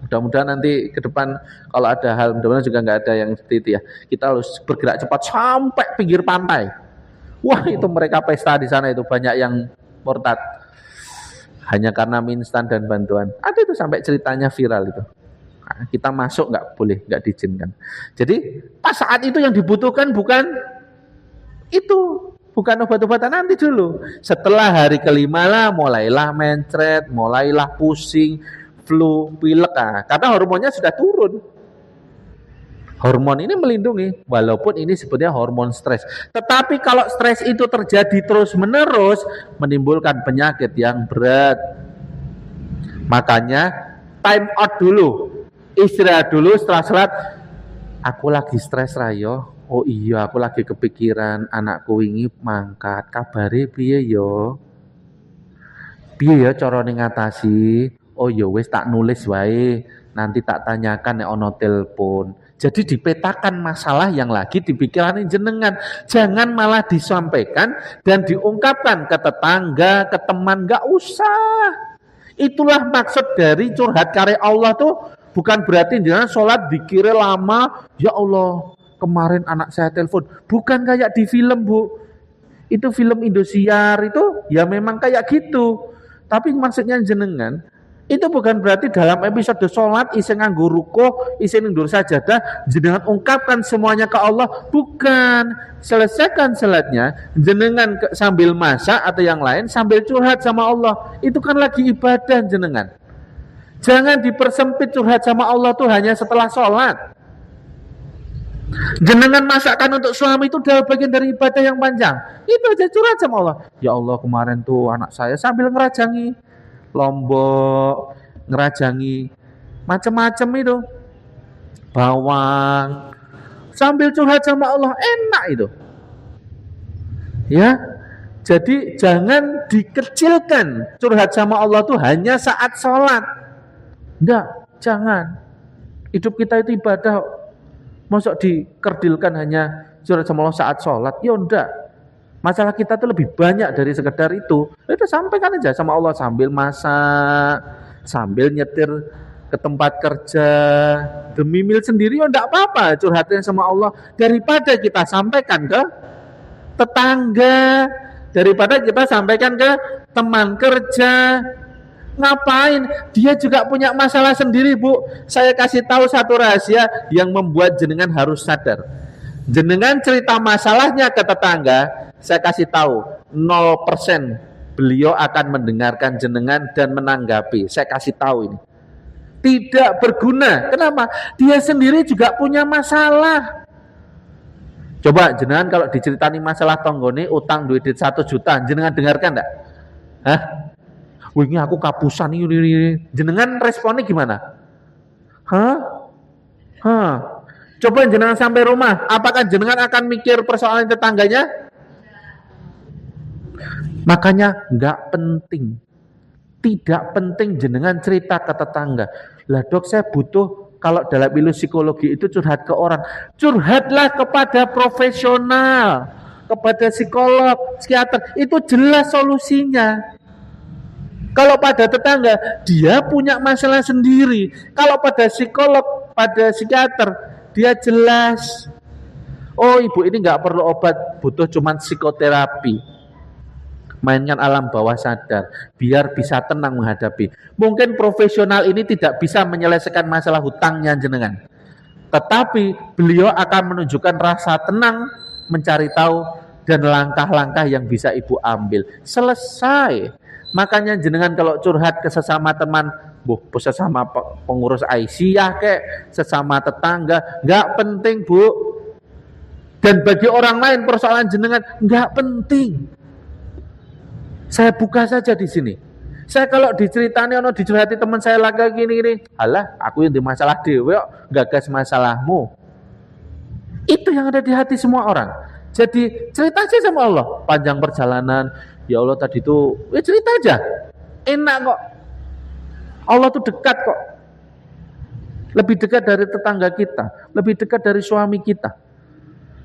Mudah-mudahan nanti ke depan kalau ada hal, mudah-mudahan juga nggak ada yang seperti itu ya. Kita harus bergerak cepat sampai pinggir pantai. Wah, itu mereka pesta di sana itu, banyak yang murtad hanya karena mie instan dan bantuan. Ada itu sampai ceritanya viral itu. Nah, kita masuk nggak boleh, nggak diizinkan. Jadi pas saat itu yang dibutuhkan bukan itu, bukan obat-obatan, nanti dulu. Setelah hari kelima lah, mulailah mencret, mulailah pusing, flu, pilek. Nah, karena hormonnya sudah turun. Hormon ini melindungi, walaupun ini sebetulnya hormon stres. Tetapi kalau stres itu terjadi terus-menerus, menimbulkan penyakit yang berat. Makanya time out dulu, istirahat dulu setelah sholat. Aku lagi stres rayo. Oh iya, aku lagi kepikiran anakku wingi mangkat. Kabare piye yo? Piye ya carane ngatasi? Oh ya wis tak nulis wae. Nanti tak tanyakan nek ono telepon. Jadi dipetakan masalah yang lagi dipikiran jenengan. Jangan malah disampaikan dan diungkapkan ke tetangga, ke teman, enggak usah. Itulah maksud dari curhat karya Allah tuh, bukan berarti jangan sholat dikira lama, ya Allah, kemarin anak saya telepon. Bukan kayak di film, Bu. Itu film Indosiar itu ya memang kayak gitu. Tapi maksudnya jenengan itu bukan berarti dalam episode sholat isi nganggo rukuh, isi ndur sajadah, jenengan ungkapkan semuanya ke Allah. Bukan, selesaikan salatnya, jenengan sambil masak atau yang lain sambil curhat sama Allah. Itu kan lagi ibadah jenengan. Jangan dipersempit curhat sama Allah tuh hanya setelah sholat. Jenengan masakkan untuk suami itu adalah bagian dari ibadah yang panjang. Itu aja curhat sama Allah. Ya Allah, kemarin tuh anak saya sambil ngerajangi lombok, ngerajangi macam-macam itu, bawang, sambil curhat sama Allah, enak itu. Ya, jadi jangan dikecilkan curhat sama Allah tuh hanya saat sholat. Enggak, jangan. Hidup kita itu ibadah. Masa dikerdilkan hanya curhat sama Allah saat sholat? Ya enggak. Masalah kita tuh lebih banyak dari sekedar itu. Itu sampaikan aja sama Allah sambil masak, sambil nyetir ke tempat kerja, demi mil sendiri ya enggak apa-apa curhatnya sama Allah, daripada kita sampaikan ke tetangga, daripada kita sampaikan ke teman kerja. Ngapain? Dia juga punya masalah sendiri, Bu. Saya kasih tahu satu rahasia yang membuat jenengan harus sadar. Jenengan cerita masalahnya ke tetangga, saya kasih tahu 0% beliau akan mendengarkan jenengan dan menanggapi. Saya kasih tahu ini. Tidak berguna. Kenapa? Dia sendiri juga punya masalah. Coba jenengan kalau diceritani masalah tonggone utang duit 1 juta, jenengan dengarkan enggak? Hah? Wingi aku kapusan ini. Jenengan responnya gimana? Hah? Coba jenengan sampai rumah, apakah jenengan akan mikir persoalan tetangganya? Makanya enggak penting. Tidak penting jenengan cerita ke tetangga. Lah Dok, saya butuh, kalau dalam ilmu psikologi itu curhat ke orang. Curhatlah kepada profesional, kepada psikolog, psikiater. Itu jelas solusinya. Kalau pada tetangga, dia punya masalah sendiri. Kalau pada psikolog, pada psikiater, dia jelas. Oh, ibu ini nggak perlu obat, butuh cuman psikoterapi. mainkan alam bawah sadar biar bisa tenang menghadapi. Mungkin profesional ini tidak bisa menyelesaikan masalah hutangnya jenengan, tetapi beliau akan menunjukkan rasa tenang mencari tahu dan langkah-langkah yang bisa ibu ambil. Selesai. Makanya jenengan kalau curhat ke sesama teman, sesama pengurus aisyah kek, sesama tetangga, nggak penting bu. Dan bagi orang lain persoalan jenengan nggak penting. Saya buka saja di sini. Saya kalau diceritani ono dicurhati teman saya lagi gini, alah aku yang di masalah dewe kok gagas masalahmu. Itu yang ada di hati semua orang. Jadi cerita aja sama Allah. Panjang perjalanan, ya Allah tadi itu, ya cerita aja. Enak kok. Allah tuh dekat kok. Lebih dekat dari tetangga kita, lebih dekat dari suami kita.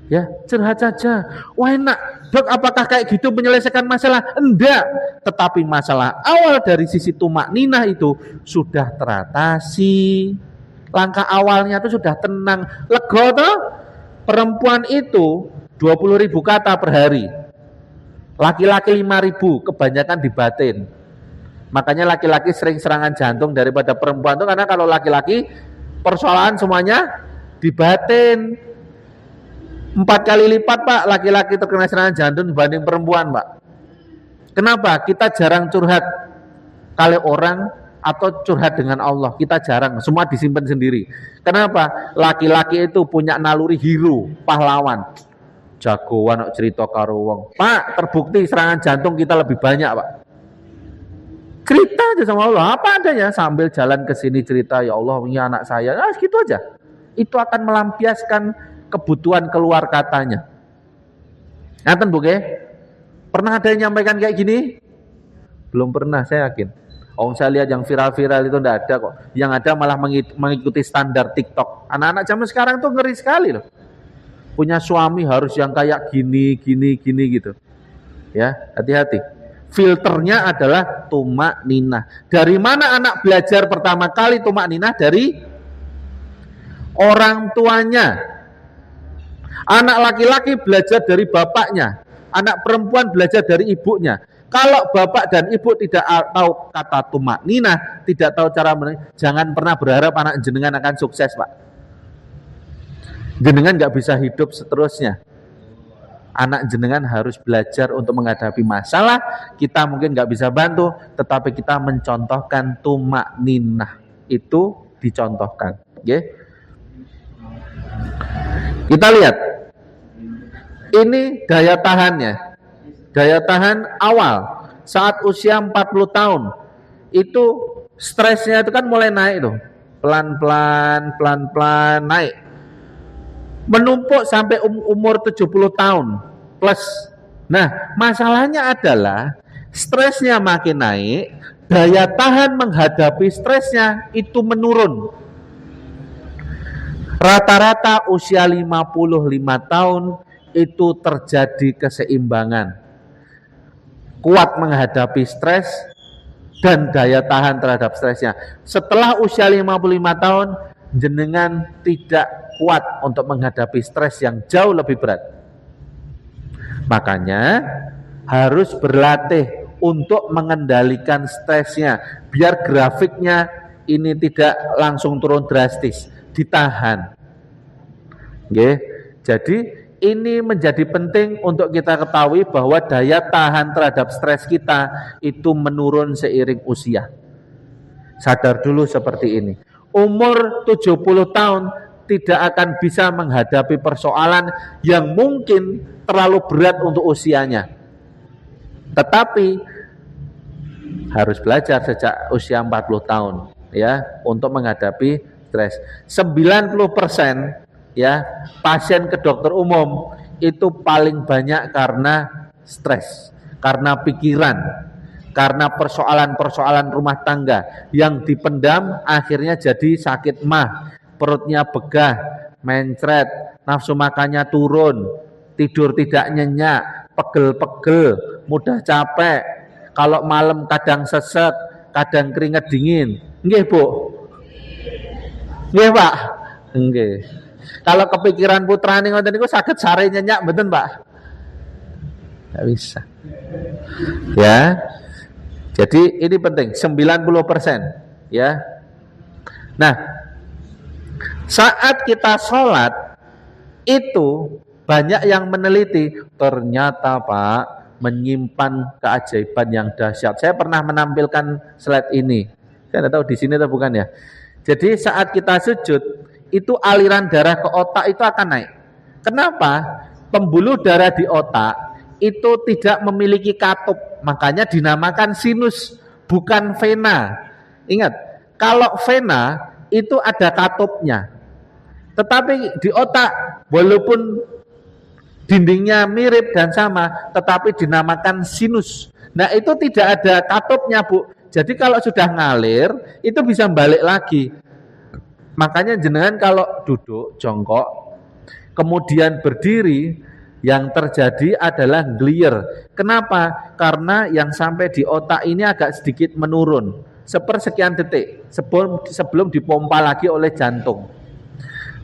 Ya, curhat saja. Wah enak. Dok, apakah kayak gitu menyelesaikan masalah? Enggak. Tetapi masalah awal dari sisi tumak ninah itu sudah teratasi. Langkah awalnya itu sudah tenang. Lega toh? Perempuan itu 20.000 kata per hari. Laki-laki 5.000, kebanyakan di batin. Makanya laki-laki sering serangan jantung daripada perempuan itu, karena kalau laki-laki persoalan semuanya di batin. 4 kali lipat Pak laki-laki terkena serangan jantung dibanding perempuan Pak. Kenapa? Kita jarang curhat kali orang atau curhat dengan Allah. Kita jarang, semua disimpan sendiri. Kenapa? Laki-laki itu punya naluri hero, pahlawan. Jagoan cerita karo wong. Pak, terbukti serangan jantung kita lebih banyak Pak. Cerita aja sama Allah, apa adanya, sambil jalan ke sini cerita, ya Allah ini anak saya. Nah, gitu aja. Itu akan melampiaskan kebutuhan keluar katanya. Ngaten Bu ke? Pernah ada yang nyampaikan kayak gini? Belum pernah, saya yakin. Saya lihat yang viral-viral itu enggak ada kok. Yang ada malah mengikuti standar TikTok. Anak-anak zaman sekarang tuh ngeri sekali loh. Punya suami harus yang kayak gini gitu. Ya, hati-hati. Filternya adalah tumak ninah. Dari mana anak belajar pertama kali tumak ninah? Dari orang tuanya. Anak laki-laki belajar dari bapaknya, anak perempuan belajar dari ibunya. Kalau bapak dan ibu tidak tahu kata tumak ninah, tidak tahu cara jangan pernah berharap anak jenengan akan sukses Pak. Jenengan nggak bisa hidup seterusnya. Anak jenengan harus belajar untuk menghadapi masalah. Kita mungkin nggak bisa bantu, tetapi kita mencontohkan tumak ninah. Itu dicontohkan. Okay? Kita lihat. Ini daya tahannya. Daya tahan awal saat usia 40 tahun. Itu stresnya itu kan mulai naik tuh. Pelan-pelan naik. Menumpuk sampai umur 70 tahun plus. Nah, masalahnya adalah stresnya makin naik, daya tahan menghadapi stresnya itu menurun. Rata-rata usia 55 tahun itu terjadi keseimbangan. Kuat menghadapi stres dan daya tahan terhadap stresnya. Setelah usia 55 tahun, jenengan tidak kuat untuk menghadapi stres yang jauh lebih berat. Makanya harus berlatih untuk mengendalikan stresnya, biar grafiknya ini tidak langsung turun drastis, ditahan. Oke, jadi ini menjadi penting untuk kita ketahui bahwa daya tahan terhadap stres kita itu menurun seiring usia. Sadar dulu seperti ini. Umur 70 tahun tidak akan bisa menghadapi persoalan yang mungkin terlalu berat untuk usianya. Tetapi harus belajar sejak usia 40 tahun ya untuk menghadapi stres. 90% ya pasien ke dokter umum itu paling banyak karena stres, karena pikiran, karena persoalan-persoalan rumah tangga yang dipendam akhirnya jadi sakit mah, perutnya begah, mencret, nafsu makannya turun, tidur tidak nyenyak, pegel-pegel, mudah capek, kalau malam kadang sesek, kadang keringat dingin. Nggih Bu? Nggih Pak? Nggih. Kalau kepikiran putrane ngoten niku saged sare nyenyak mboten Pak? Enggak bisa. Ya. Jadi ini penting 90% ya. Nah, saat kita sholat itu banyak yang meneliti, ternyata Pak menyimpan keajaiban yang dahsyat. Saya pernah menampilkan slide ini. Saya tidak tahu di sini atau bukan ya. Jadi saat kita sujud itu aliran darah ke otak itu akan naik. Kenapa? Pembuluh darah di otak itu tidak memiliki katup, makanya dinamakan sinus, bukan vena. Ingat, kalau vena itu ada katupnya. Tetapi di otak walaupun dindingnya mirip dan sama, tetapi dinamakan sinus. Nah, itu tidak ada katupnya, Bu. Jadi kalau sudah ngalir, itu bisa balik lagi. Makanya jenengan kalau duduk jongkok, kemudian berdiri, yang terjadi adalah gelier. Kenapa? Karena yang sampai di otak ini agak sedikit menurun, sepersekian detik sebelum dipompa lagi oleh jantung.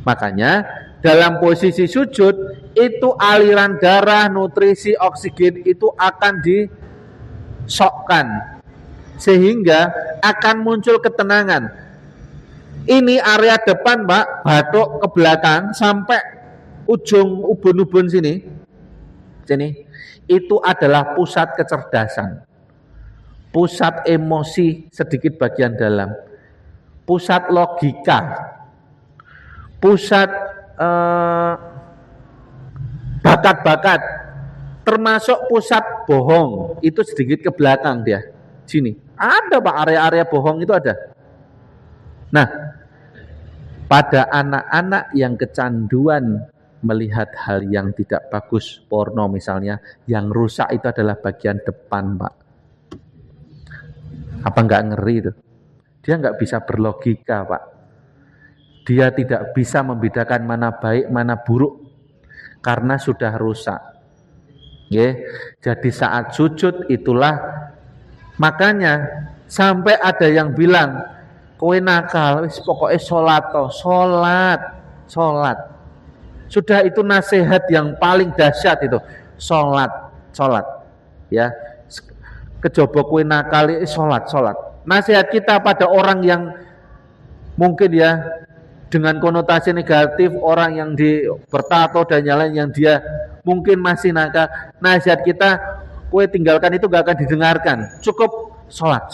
Makanya dalam posisi sujud itu aliran darah, nutrisi, oksigen itu akan disokkan sehingga akan muncul ketenangan. Ini area depan, Pak, batuk ke belakang sampai ujung ubun-ubun sini, itu adalah pusat kecerdasan, pusat emosi sedikit bagian dalam, pusat logika, pusat bakat-bakat, termasuk pusat bohong, itu sedikit ke belakang dia. Sini ada Pak, area-area bohong itu ada. Nah, pada anak-anak yang kecanduan melihat hal yang tidak bagus, porno misalnya, yang rusak itu adalah bagian depan, Pak. Apa enggak ngeri itu? Dia enggak bisa berlogika, Pak. Dia tidak bisa membedakan mana baik, mana buruk, karena sudah rusak. Jadi saat sujud itulah, makanya sampai ada yang bilang, kowe nakal, pokoknya sholat. Sudah, itu nasihat yang paling dahsyat itu, sholat. Ya, kejobo kowe nakal, sholat. Nasihat kita pada orang yang mungkin ya dengan konotasi negatif, orang yang bertato dan yang lain yang dia mungkin masih nakal, nasihat kita, kowe tinggalkan itu gak akan didengarkan. Cukup sholat.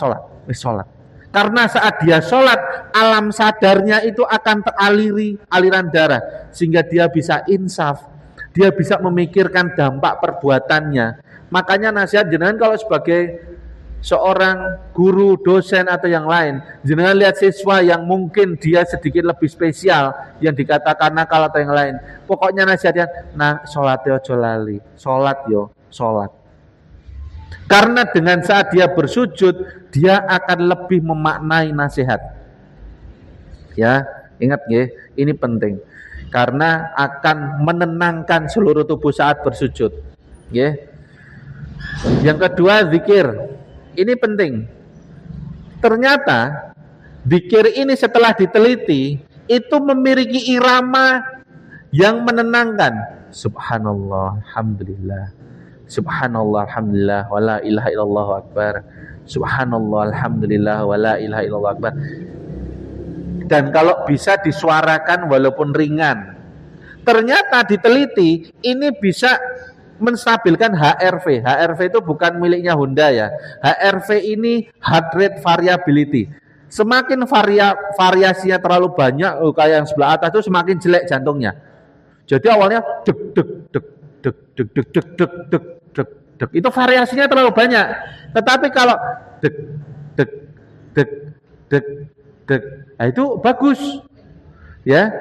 Karena saat dia sholat, alam sadarnya itu akan teraliri aliran darah, sehingga dia bisa insaf, dia bisa memikirkan dampak perbuatannya. Makanya nasihat jenengan kalau sebagai seorang guru, dosen atau yang lain, jenengan lihat siswa yang mungkin dia sedikit lebih spesial, yang dikatakan nakal atau yang lain, pokoknya nasihatnya, nah sholat yo jolali, sholat. Karena dengan saat dia bersujud, dia akan lebih memaknai nasihat. Ya, ingat ya, ini penting. Karena akan menenangkan seluruh tubuh saat bersujud. Ya. Yang kedua, zikir. Ini penting. Ternyata zikir ini setelah diteliti itu memiliki irama yang menenangkan. Subhanallah, alhamdulillah. Subhanallah, alhamdulillah, wa la ilaha illallah akbar. Subhanallah, alhamdulillah, wa la ilaha illallah akbar. Dan kalau bisa disuarakan walaupun ringan. Ternyata diteliti ini bisa menstabilkan HRV. HRV itu bukan miliknya Honda ya. HRV ini heart rate variability. Semakin variasinya terlalu banyak, kayak yang sebelah atas itu semakin jelek jantungnya. Jadi awalnya dek itu variasinya terlalu banyak. Tetapi kalau dek nah itu bagus. Ya.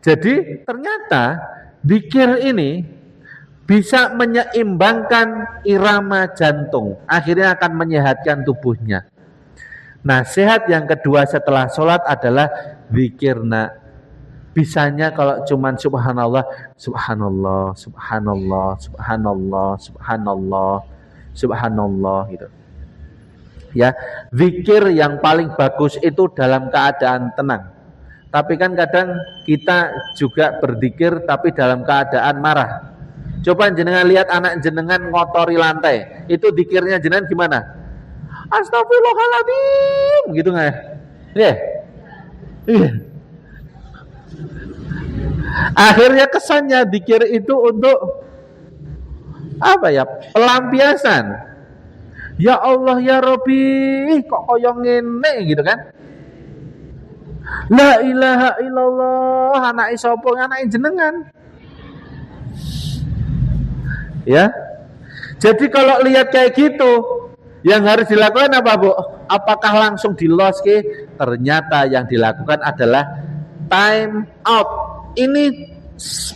Jadi ternyata zikir ini bisa menyeimbangkan irama jantung. Akhirnya akan menyehatkan tubuhnya. Nasihat yang kedua setelah sholat adalah zikir. Bisanya kalau cuman subhanallah gitu. Ya, zikir yang paling bagus itu dalam keadaan tenang. Tapi kan kadang kita juga berzikir tapi dalam keadaan marah. Coba jenengan lihat anak jenengan ngotori lantai, itu dikirnya jenengan gimana? Astagfirullahaladzim, gitu nggak ya? Iya. Iya. Akhirnya kesannya dikir itu untuk apa ya? Pelampiasan. Ya Allah ya Robbi, kok koyong ngene gitu kan? La ilaha illallah, anak sapa anak jenengan. Ya. Jadi kalau lihat kayak gitu, yang harus dilakukan apa, Bu? Apakah langsung di-loss-ke? Ternyata yang dilakukan adalah time out. Ini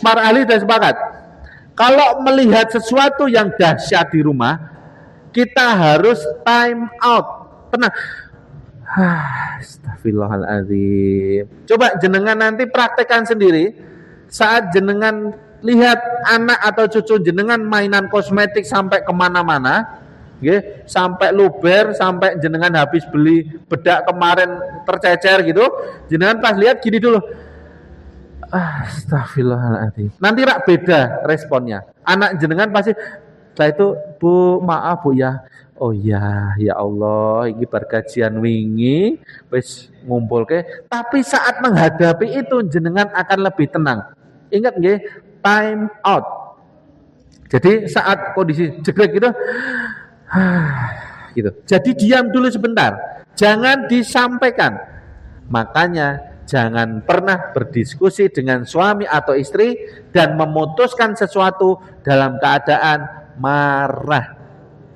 para ahli sudah sepakat. Kalau melihat sesuatu yang dahsyat di rumah, kita harus time out. Tenang. Astagfirullahaladzim. Coba jenengan nanti praktekkan sendiri. Saat jenengan lihat anak atau cucu jenengan mainan kosmetik sampai kemana-mana, sampai luber, sampai jenengan habis beli bedak kemarin tercecer gitu, jenengan pas lihat gini dulu. Astagfirullahaladzim. Nanti rak beda responnya. Anak jenengan pasti setelah itu, Bu, maaf Bu ya. Oh ya, ya Allah, ini berkajian wingi, wis ngumpul ke. Tapi saat menghadapi itu jenengan akan lebih tenang. Ingat nggih, time out. Jadi saat kondisi jegrek gitu, gitu. Jadi diam dulu sebentar, jangan disampaikan. Makanya jangan pernah berdiskusi dengan suami atau istri dan memutuskan sesuatu dalam keadaan marah.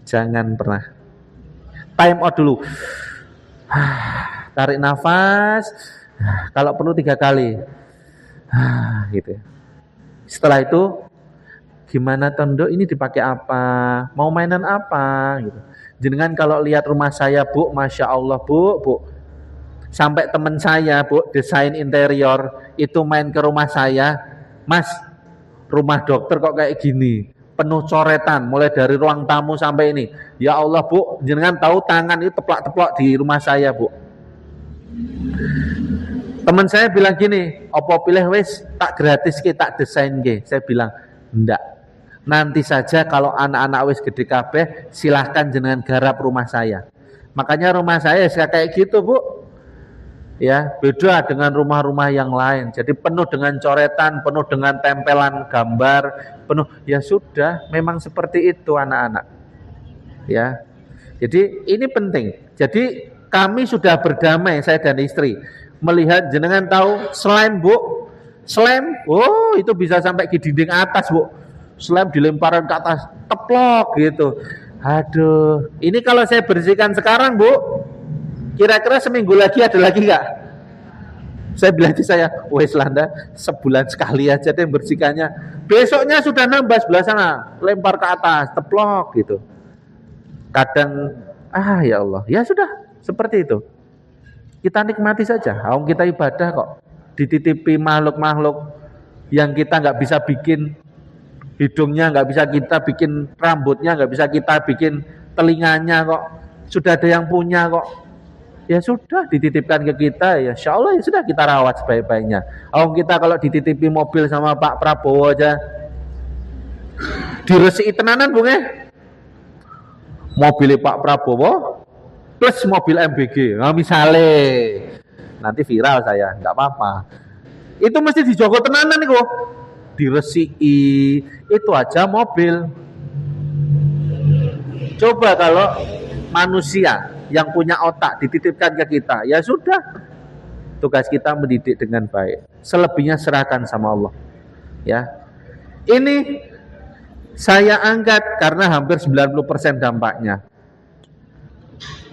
Jangan pernah. Time out dulu. Tarik nafas. Kalau perlu 3 kali. Gitu. Setelah itu, gimana Tondo ini dipakai apa? Mau mainan apa? Gitu. Jenengan kalau lihat rumah saya, Bu, Masya Allah, Bu. Sampai teman saya, Bu, desain interior, itu main ke rumah saya. Mas, rumah dokter kok kayak gini? Penuh coretan, mulai dari ruang tamu sampai ini. Ya Allah, Bu, jenengan tahu tangan itu teplak-teplak di rumah saya, Bu. Teman saya bilang gini, opo pilih wis tak gratis ke, tak desain ke. Saya bilang, enggak. Nanti saja kalau anak-anak wis gede kabeh, silahkan jenengan garap rumah saya. Makanya rumah saya kayak gitu, Bu. Ya, beda dengan rumah-rumah yang lain. Jadi penuh dengan coretan, penuh dengan tempelan gambar, penuh. Ya sudah, memang seperti itu anak-anak. Ya. Jadi ini penting. Jadi kami sudah berdamai, saya dan istri, melihat jenengan tahu slime, Bu. Slime, oh itu bisa sampai ke dinding atas, Bu. Slime dilemparan ke atas, teplok gitu. Aduh, ini kalau saya bersihkan sekarang, Bu, kira-kira seminggu lagi ada lagi nggak? Saya bilang ke saya, wes Landa, sebulan sekali aja deh bersihkannya. Besoknya sudah nambah sebelah sana, lempar ke atas, teplok gitu. Kadang, ya Allah, ya sudah seperti itu. Kita nikmati saja. Kita ibadah kok, dititipi makhluk-makhluk yang kita nggak bisa bikin hidungnya, nggak bisa kita bikin rambutnya, nggak bisa kita bikin telinganya kok. Sudah ada yang punya kok. Ya sudah dititipkan ke kita, ya insya Allah ya sudah kita rawat sebaik-baiknya. Kita kalau dititipi mobil sama Pak Prabowo aja diresiki tenanan, Bung, mobil Pak Prabowo plus mobil MBG. Nah, misalnya nanti viral saya, nggak apa-apa. Itu mesti dijogo tenanan nih kok. Diresiki itu aja mobil. Coba kalau manusia yang punya otak dititipkan ke kita, ya sudah, tugas kita mendidik dengan baik. Selebihnya serahkan sama Allah. Ya, ini saya angkat karena hampir 90% dampaknya.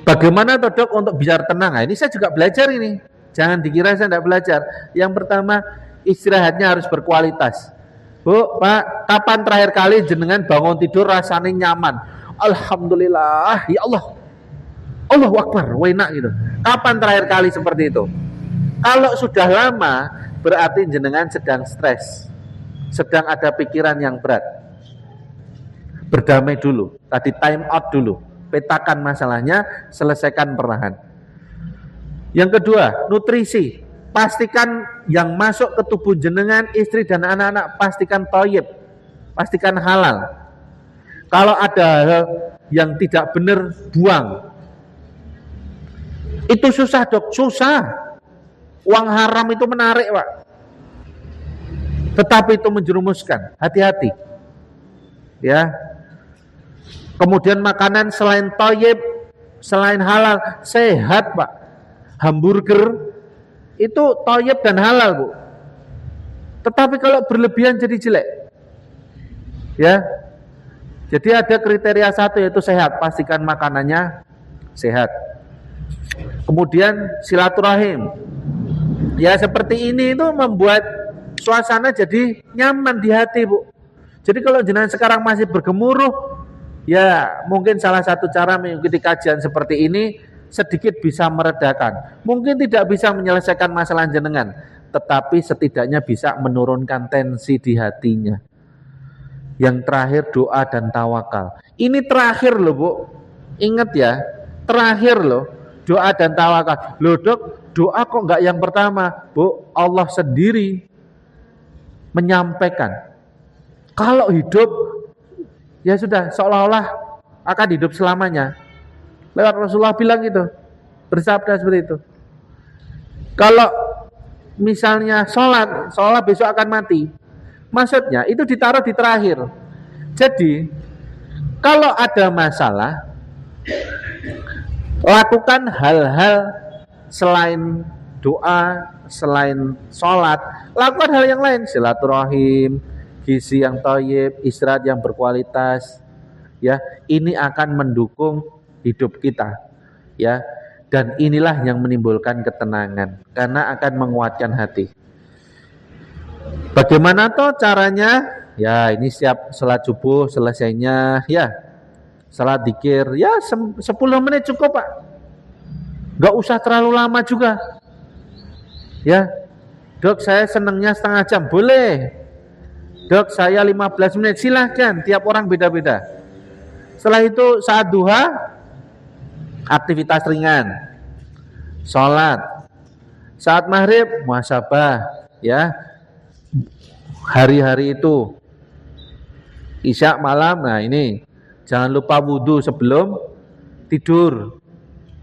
Bagaimana toh Dok untuk biar tenang? Nah, ini saya juga belajar ini. Jangan dikira saya tidak belajar. Yang pertama, istirahatnya harus berkualitas. Bu, Pak, kapan terakhir kali jenengan bangun tidur rasanya nyaman? Alhamdulillah, ya Allah. Allahu Akbar, enak gitu. Kapan terakhir kali seperti itu? Kalau sudah lama, berarti jenengan sedang stres, sedang ada pikiran yang berat. Berdamai dulu, tadi time out dulu, petakan masalahnya, selesaikan perlahan. Yang kedua, nutrisi. Pastikan yang masuk ke tubuh jenengan, istri dan anak-anak, pastikan thayyib. pastikan halal. Kalau ada hal yang tidak benar, buang. Itu susah dok, susah. Uang haram itu menarik Pak, tetapi itu menjerumuskan, hati-hati ya. Kemudian makanan selain thayyib, selain halal, sehat Pak. Hamburger itu thayyib dan halal Bu, tetapi kalau berlebihan jadi jelek ya. Jadi ada kriteria satu, yaitu sehat, pastikan makanannya sehat. Kemudian silaturahim ya, seperti ini itu membuat suasana jadi nyaman di hati Bu. Jadi kalau jenengan sekarang masih bergemuruh, ya mungkin salah satu cara mengikuti kajian seperti ini sedikit bisa meredakan. Mungkin tidak bisa menyelesaikan masalah jenengan, tetapi setidaknya bisa menurunkan tensi di hatinya. Yang terakhir doa dan tawakal. Ini terakhir loh Bu, ingat ya, terakhir loh, doa dan tawakal. Loh dok, doa kok enggak yang pertama Bu? Allah sendiri menyampaikan kalau hidup ya sudah seolah-olah akan hidup selamanya. Lewat Rasulullah bilang gitu, bersabda seperti itu. Kalau misalnya sholat besok akan mati, maksudnya itu ditaruh di terakhir. Jadi kalau ada masalah, lakukan hal-hal selain doa, selain sholat, lakukan hal yang lain, silaturahim, gizi yang thayyib, istirahat yang berkualitas ya. Ini akan mendukung hidup kita ya, dan inilah yang menimbulkan ketenangan karena akan menguatkan hati. Bagaimana toh caranya? Ya ini setiap salat subuh selesainya ya, salat dzikir ya 10 menit cukup Pak, gak usah terlalu lama juga ya. Dok saya senangnya setengah jam, boleh dok saya 15 menit, silahkan, tiap orang beda-beda. Setelah itu saat duha aktivitas ringan, sholat. Saat maghrib muhasabah ya, hari-hari itu. Isya malam, nah ini jangan lupa wudhu sebelum tidur,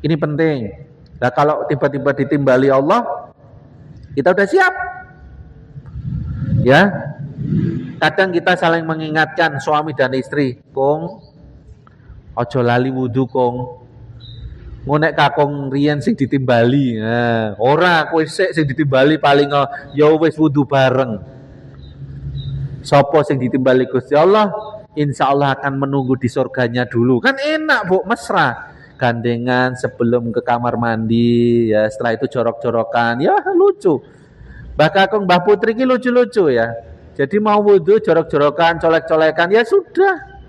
ini penting. Nah kalau tiba-tiba ditimbali Allah, kita udah siap ya. Kadang kita saling mengingatkan suami dan istri, kong ojo lali wudhu kong, ngonek kakong riyen sing ditimbali. Nah, ora kowe sik sing ditimbali paling ya wis wudu bareng. Sopo sing ditimbali Gusti Allah, insya Allah akan menunggu di surganya dulu. Kan enak Bu, mesra. Gandengan sebelum ke kamar mandi ya, setelah itu jorok-jorokan, ya lucu. Mbah Kakung Mbah Putri ki lucu-lucu ya. Jadi mau wudu jorok-jorokan, colek-colekan, ya sudah.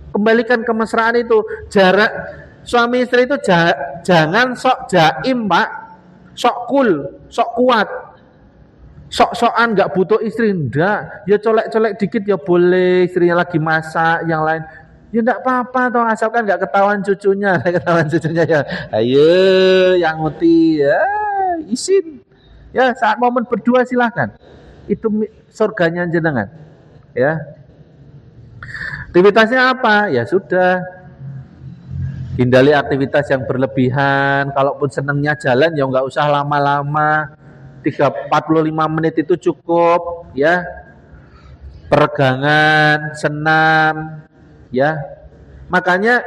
Kembalikan kemesraan itu. Jarak suami istri itu jangan sok jaim Pak, sok cool, sok kuat, sok-sokan nggak butuh istri, enggak. Ya colek-colek dikit ya boleh, istrinya lagi masak, yang lain ya enggak apa-apa toh, asalkan nggak ketahuan cucunya. Ketahuan cucunya ya ayo yang nguti ya, izin ya, saat momen berdua silahkan, itu surganya jenengan ya. Aktivitasnya apa? Ya sudah, hindari aktivitas yang berlebihan. Kalaupun senangnya jalan ya nggak usah lama-lama, 45 menit itu cukup ya. Peregangan, senam ya. Makanya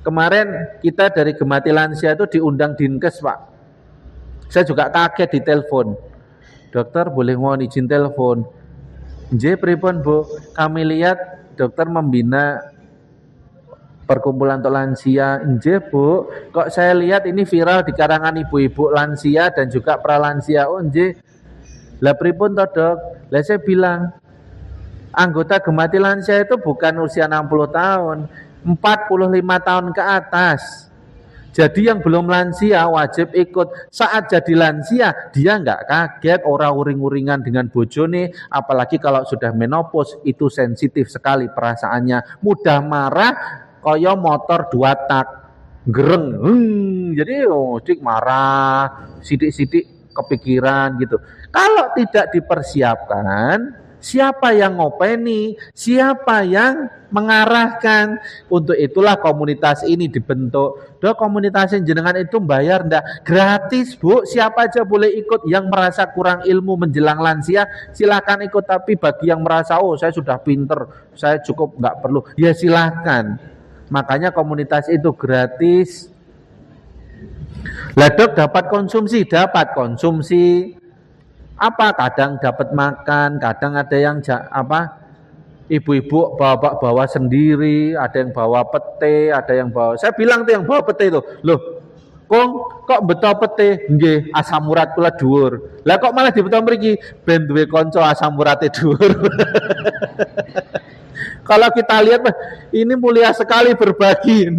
kemarin kita dari Gemati Lansia itu diundang Dinkes Pak. Saya juga kaget di telepon, dokter boleh mohon izin telepon. Nggih pripun Bu, kami lihat dokter membina perkumpulan untuk lansia. Nggih Bu, kok saya lihat ini viral di karangan ibu-ibu lansia dan juga pralansia. Oh nggih, lah pripun toh Dok? Lah saya bilang, anggota Gemati Lansia itu bukan usia 60 tahun, 45 tahun ke atas. Jadi yang belum lansia wajib ikut. Saat jadi lansia dia nggak kaget, ora uring-uringan dengan bojone, apalagi kalau sudah menopause itu sensitif sekali perasaannya, mudah marah, kaya motor 2 tak, gereng, jadi dik marah, sidik-sidik kepikiran gitu. Kalau tidak dipersiapkan, siapa yang ngopeni, siapa yang mengarahkan. Untuk itulah komunitas ini dibentuk. Komunitas yang jenengan itu bayar ndak? Gratis, Bu. Siapa aja boleh ikut. Yang merasa kurang ilmu menjelang lansia silakan ikut, tapi bagi yang merasa oh saya sudah pinter, saya cukup nggak perlu, ya silakan. Makanya komunitas itu gratis. Lah Dok, dapat konsumsi apa? Kadang dapat makan, kadang ada yang ibu-ibu bawa sendiri, ada yang bawa pete, ada yang bawa. Saya bilang tuh yang bawa pete itu, loh, kok beto pete? Nggih, asam urat kula dhuwur. Lah kok malah dibeto mriki? Ben duwe kanca asam urate dhuwur. Kalau kita lihat ini mulia sekali berbagi.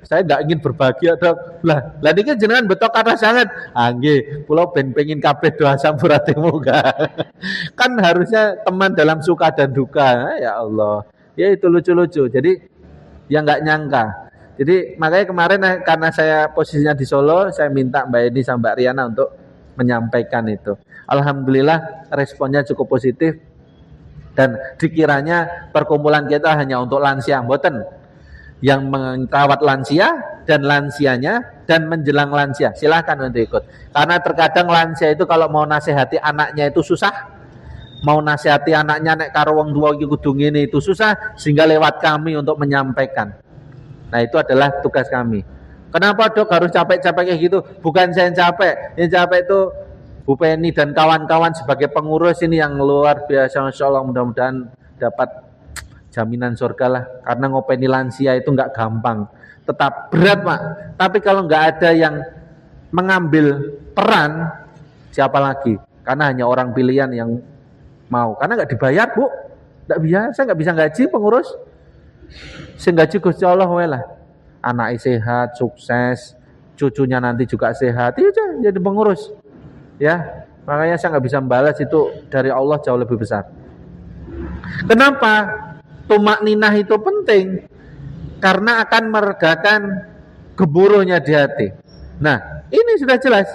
Saya nggak ingin berbagi, Dok. Lah niki jenengan betok kata sangat. Nggih, kula ben pengin kabeh do asam urate muga. Kan harusnya teman dalam suka dan duka. Ya Allah. Ya itu lucu-lucu. Jadi ya nggak nyangka. Jadi makanya kemarin karena saya posisinya di Solo, saya minta Mbak Edi sama Mbak Riana untuk menyampaikan itu. Alhamdulillah responnya cukup positif. Dan dikiranya perkumpulan kita hanya untuk lansia, mboten. Yang merawat lansia dan lansianya dan menjelang lansia, silahkan untuk ikut. Karena terkadang lansia itu kalau mau nasihati anaknya itu susah. Mau nasihati anaknya nek karo wong tuwa iki kudu ngene itu susah, sehingga lewat kami untuk menyampaikan. Nah, itu adalah tugas kami. Kenapa Dok harus capek-capek kayak gitu? Bukan saya yang capek. Yang capek itu Bu Penny dan kawan-kawan sebagai pengurus ini yang luar biasa, Masya Allah. Mudah-mudahan dapat jaminan surga lah. Karena ngopeni lansia itu nggak gampang, tetap berat Pak. Tapi kalau nggak ada yang mengambil peran, siapa lagi? Karena hanya orang pilihan yang mau. Karena nggak dibayar Bu, nggak biasa, nggak bisa gaji pengurus. Saya gaji Gusti Allah lah. Anaknya sehat, sukses, cucunya nanti juga sehat, iya jadi pengurus. Ya, makanya saya nggak bisa membalas, itu dari Allah jauh lebih besar. Kenapa? Tumak ninah itu penting karena akan meredakan gemuruhnya di hati. Nah, ini sudah jelas.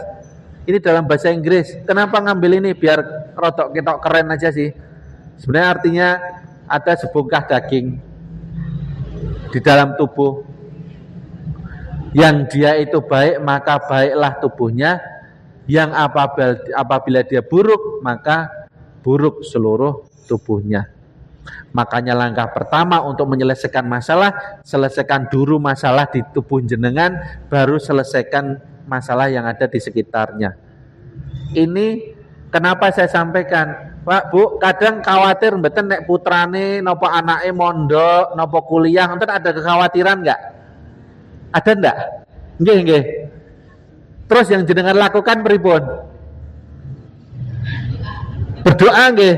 Ini dalam bahasa Inggris. Kenapa ngambil ini? Biar rotok kita keren aja sih. Sebenarnya artinya ada sebongkah daging di dalam tubuh. Yang dia itu baik, maka baiklah tubuhnya. Yang apabila dia buruk, maka buruk seluruh tubuhnya. Makanya langkah pertama untuk menyelesaikan masalah, selesaikan dulu masalah di tubuh jenengan, baru selesaikan masalah yang ada di sekitarnya. Ini kenapa saya sampaikan, Pak Bu, kadang khawatir mboten nek putrane napa anake mondok, napa kuliah, enten ada kekhawatiran enggak? Ada enggak? Nggih. Terus yang jenengan lakukan pripun? Berdoa nggih.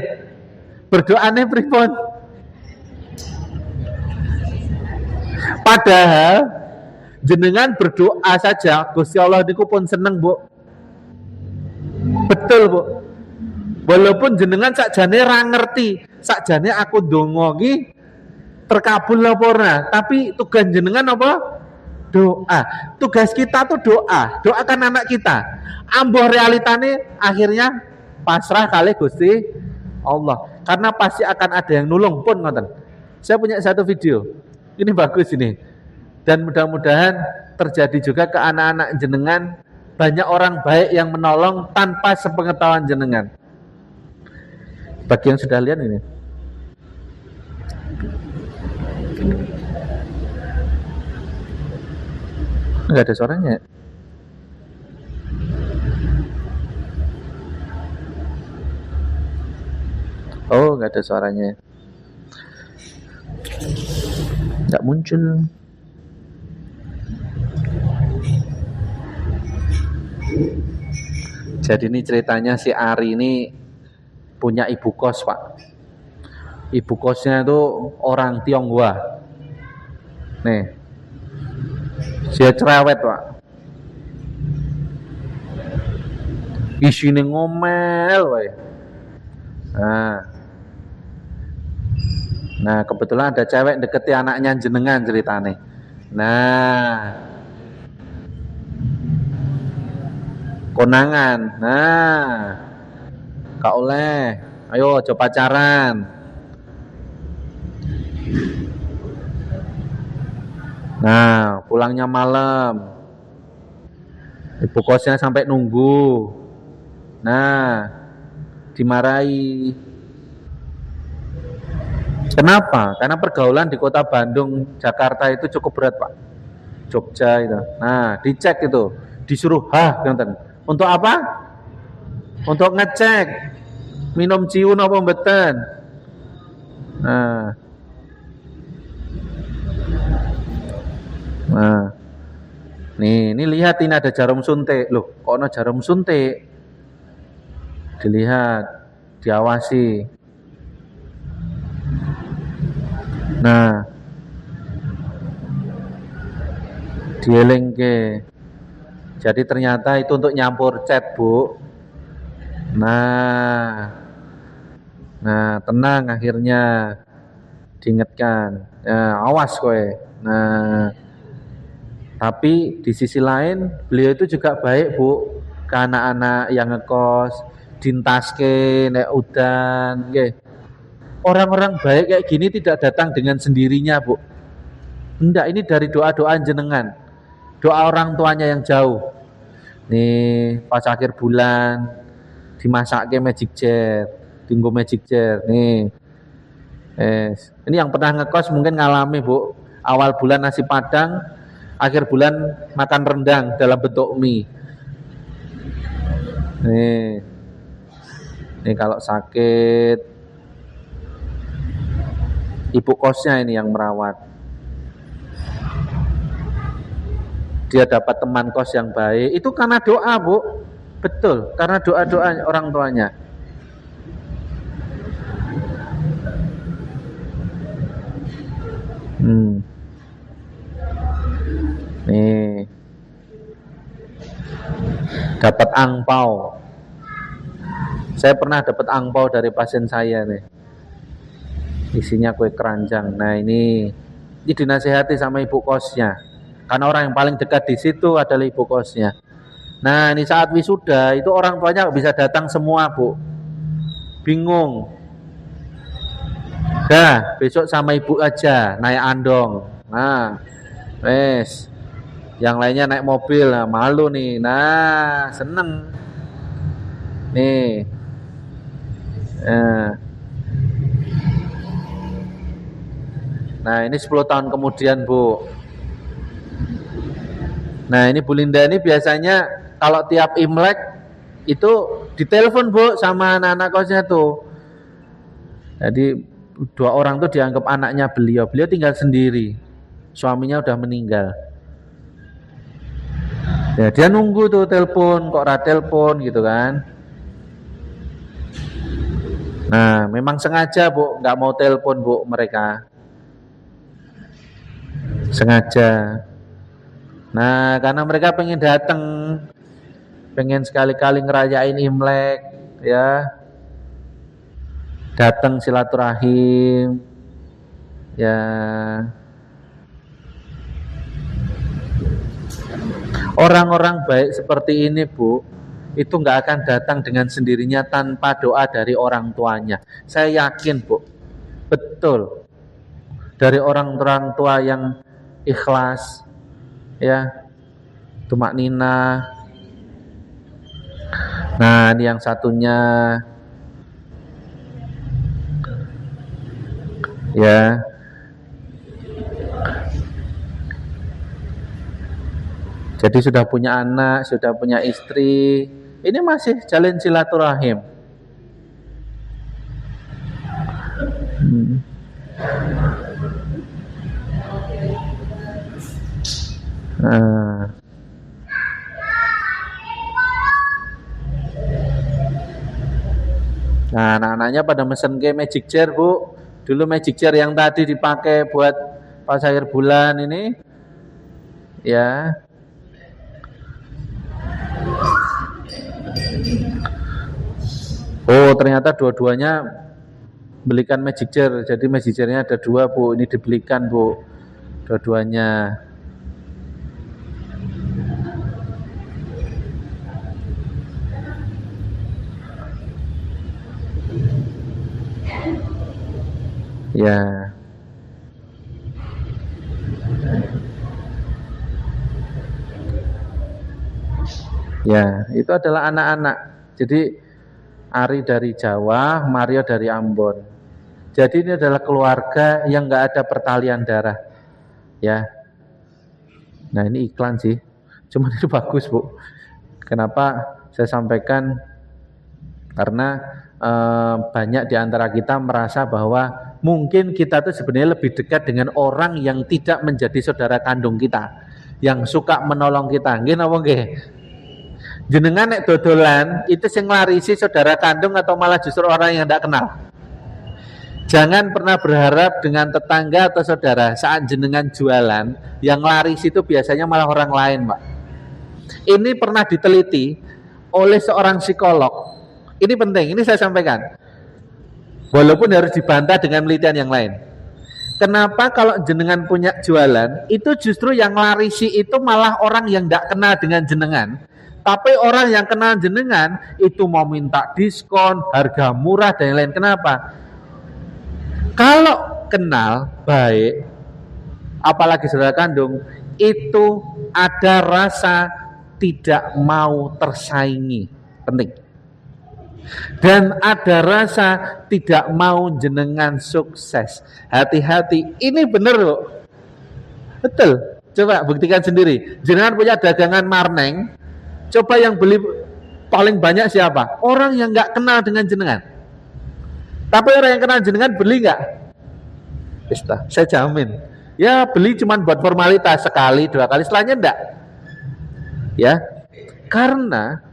Berdoane pripun? Padahal jenengan berdoa saja Gusti Allah niku pun seneng, Bu. Betul, Bu. Walaupun jenengan sakjane ra ngerti, sakjane aku ndonga iki terkabul apa ora, tapi tugas jenengan apa? Doa. Tugas kita tuh doa. Doakan anak kita. Ambuh realitane akhirnya pasrah kali Gusti Allah. Karena pasti akan ada yang nulung pun ngoten. Saya punya satu video. Ini bagus ini. Dan mudah-mudahan terjadi juga ke anak-anak jenengan, banyak orang baik yang menolong tanpa sepengetahuan jenengan. Bagi yang sudah lihat ini. Enggak ada suaranya. Oh, enggak ada suaranya. Enggak muncul. Jadi ini ceritanya si Ari ini punya ibu kos, Pak. Ibu kosnya itu orang Tionghoa. Nih. Dia cerewet, Pak. Isine ngomel wae. Nah, kebetulan ada cewek deketi anaknya jenengan ceritane. Nah, konangan. Nah, gak oleh. Ayo aja pacaran. Nah, pulangnya malam. Ibu kosnya sampai nunggu. Nah, dimarahi. Kenapa? Karena pergaulan di kota Bandung, Jakarta itu cukup berat, Pak. Jogja itu. Nah, dicek itu, disuruh untuk apa? Untuk ngecek minum ciun apa mboten. Nah, ini lihat, ini ada jarum suntik. Loh, kok ada jarum suntik? Dilihat, diawasi. Nah, dielingke. Jadi ternyata itu untuk nyampur cat, Bu. Nah, tenang, akhirnya diingatkan. Ya, awas kowe. Nah, tapi di sisi lain beliau itu juga baik, Bu, ke anak-anak yang ngekos, dintaske nek udan, nggih. Orang-orang baik kayak gini tidak datang dengan sendirinya, Bu. Enggak, ini dari doa-doa jenengan. Doa orang tuanya yang jauh. Nih, pas akhir bulan dimasake magic jar, tinggo magic jar. Nih. Ini yang pernah ngekos mungkin ngalami, Bu. Awal bulan nasi padang, akhir bulan makan rendang dalam bentuk mie. Nih kalau sakit, ibu kosnya ini yang merawat. Dia dapat teman kos yang baik, itu karena doa, Bu. Betul, karena doa-doa orang tuanya. Nih, dapat angpau. Saya pernah dapat angpau dari pasien saya nih. Isinya kue keranjang. Nah, ini dinasihati sama ibu kosnya. Karena orang yang paling dekat di situ adalah ibu kosnya. Nah, ini saat wisuda itu orang tuanya bisa datang semua, Bu. Bingung. Dah, besok sama ibu aja naik andong. Nah, wes. Yang lainnya naik mobil. Nah, malu nih. Nah, seneng. Nih. Nah, ini 10 tahun kemudian, Bu. Nah, ini Bu Linda ini biasanya kalau tiap Imlek itu ditelepon, Bu, sama anak-anak kosnya tuh. Jadi 2 orang tuh dianggap anaknya beliau. Beliau tinggal sendiri. Suaminya udah meninggal. Ya, dia nunggu tuh telepon, kok ora telepon gitu kan. Nah, memang sengaja, Bu, nggak mau telepon, Bu, mereka. Sengaja. Nah, karena mereka pengen datang, pengen sekali-kali ngerayain Imlek, ya, datang silaturahim, ya. Orang-orang baik seperti ini, Bu, itu nggak akan datang dengan sendirinya tanpa doa dari orang tuanya. Saya yakin, Bu, betul, dari orang tua yang ikhlas, ya, tumak nina. Nah, ini yang satunya, ya, jadi sudah punya anak, sudah punya istri, ini masih jalin silaturahim. Nah, anak-anaknya pada mesen ke magic jar, Bu. Dulu magic jar yang tadi dipakai buat pas akhir bulan ini, ya. Oh, ternyata dua-duanya belikan magic jar. Jadi magic jarnya ada 2, Bu. Ini dibelikan, Bu, dua-duanya. Ya. Ya, itu adalah anak-anak. Jadi Ari dari Jawa, Mario dari Ambon. Jadi ini adalah keluarga yang nggak ada pertalian darah. Ya. Nah, ini iklan sih. Cuma itu bagus, Bu. Kenapa saya sampaikan? Karena banyak di antara kita merasa bahwa mungkin kita tuh sebenarnya lebih dekat dengan orang yang tidak menjadi saudara kandung kita, yang suka menolong kita. Nggih napa nggih? Jenengan nek dodolan itu sing nglarisi saudara kandung atau malah justru orang yang tidak kenal. Jangan pernah berharap dengan tetangga atau saudara saat jenengan jualan yang laris itu biasanya malah orang lain, Pak. Ini pernah diteliti oleh seorang psikolog. Ini penting, ini saya sampaikan. Walaupun harus dibantah dengan penelitian yang lain. Kenapa kalau jenengan punya jualan itu justru yang larisi itu malah orang yang tidak kenal dengan jenengan. Tapi orang yang kenal jenengan itu mau minta diskon, harga murah dan lain-lain. Kenapa? Kalau kenal baik, apalagi saudara kandung, itu ada rasa tidak mau tersaingi, penting. Dan ada rasa tidak mau jenengan sukses. Hati-hati, ini benar loh. Betul. Coba buktikan sendiri. Jenengan punya dagangan marneng, coba yang beli paling banyak siapa? Orang yang nggak kenal dengan jenengan. Tapi orang yang kenal jenengan beli nggak? Saya jamin. Ya beli cuma buat formalitas, sekali, 2 kali, setelahnya enggak. Ya, karena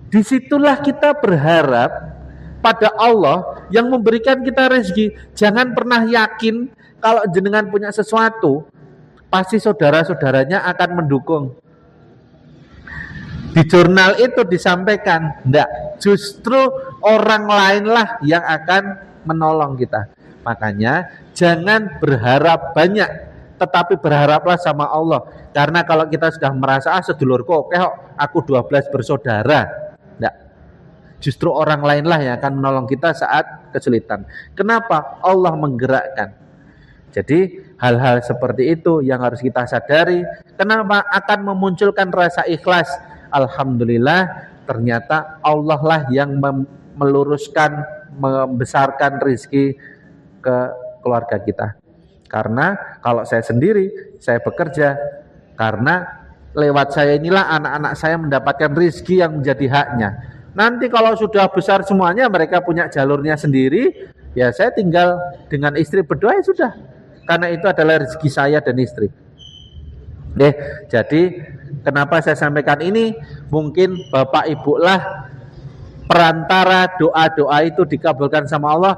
disitulah kita berharap pada Allah yang memberikan kita rezeki. Jangan pernah yakin kalau jenengan punya sesuatu, pasti saudara-saudaranya akan mendukung. Di jurnal itu disampaikan, enggak, justru orang lainlah yang akan menolong kita. Makanya jangan berharap banyak, tetapi berharaplah sama Allah. Karena kalau kita sudah merasa sedulurku oke kok, aku 12 bersaudara, enggak, justru orang lainlah yang akan menolong kita saat kesulitan. Kenapa? Allah menggerakkan. Jadi hal-hal seperti itu yang harus kita sadari. Kenapa? Akan memunculkan rasa ikhlas. Alhamdulillah, ternyata Allah lah yang meluruskan, membesarkan rezeki ke keluarga kita. Karena kalau saya sendiri, saya bekerja, karena lewat saya inilah anak-anak saya mendapatkan rezeki yang menjadi haknya. Nanti kalau sudah besar semuanya, mereka punya jalurnya sendiri, ya saya tinggal dengan istri berdoa, ya sudah. Karena itu adalah rezeki saya dan istri. Jadi kenapa saya sampaikan ini? Mungkin Bapak Ibu lah perantara doa-doa itu dikabulkan sama Allah.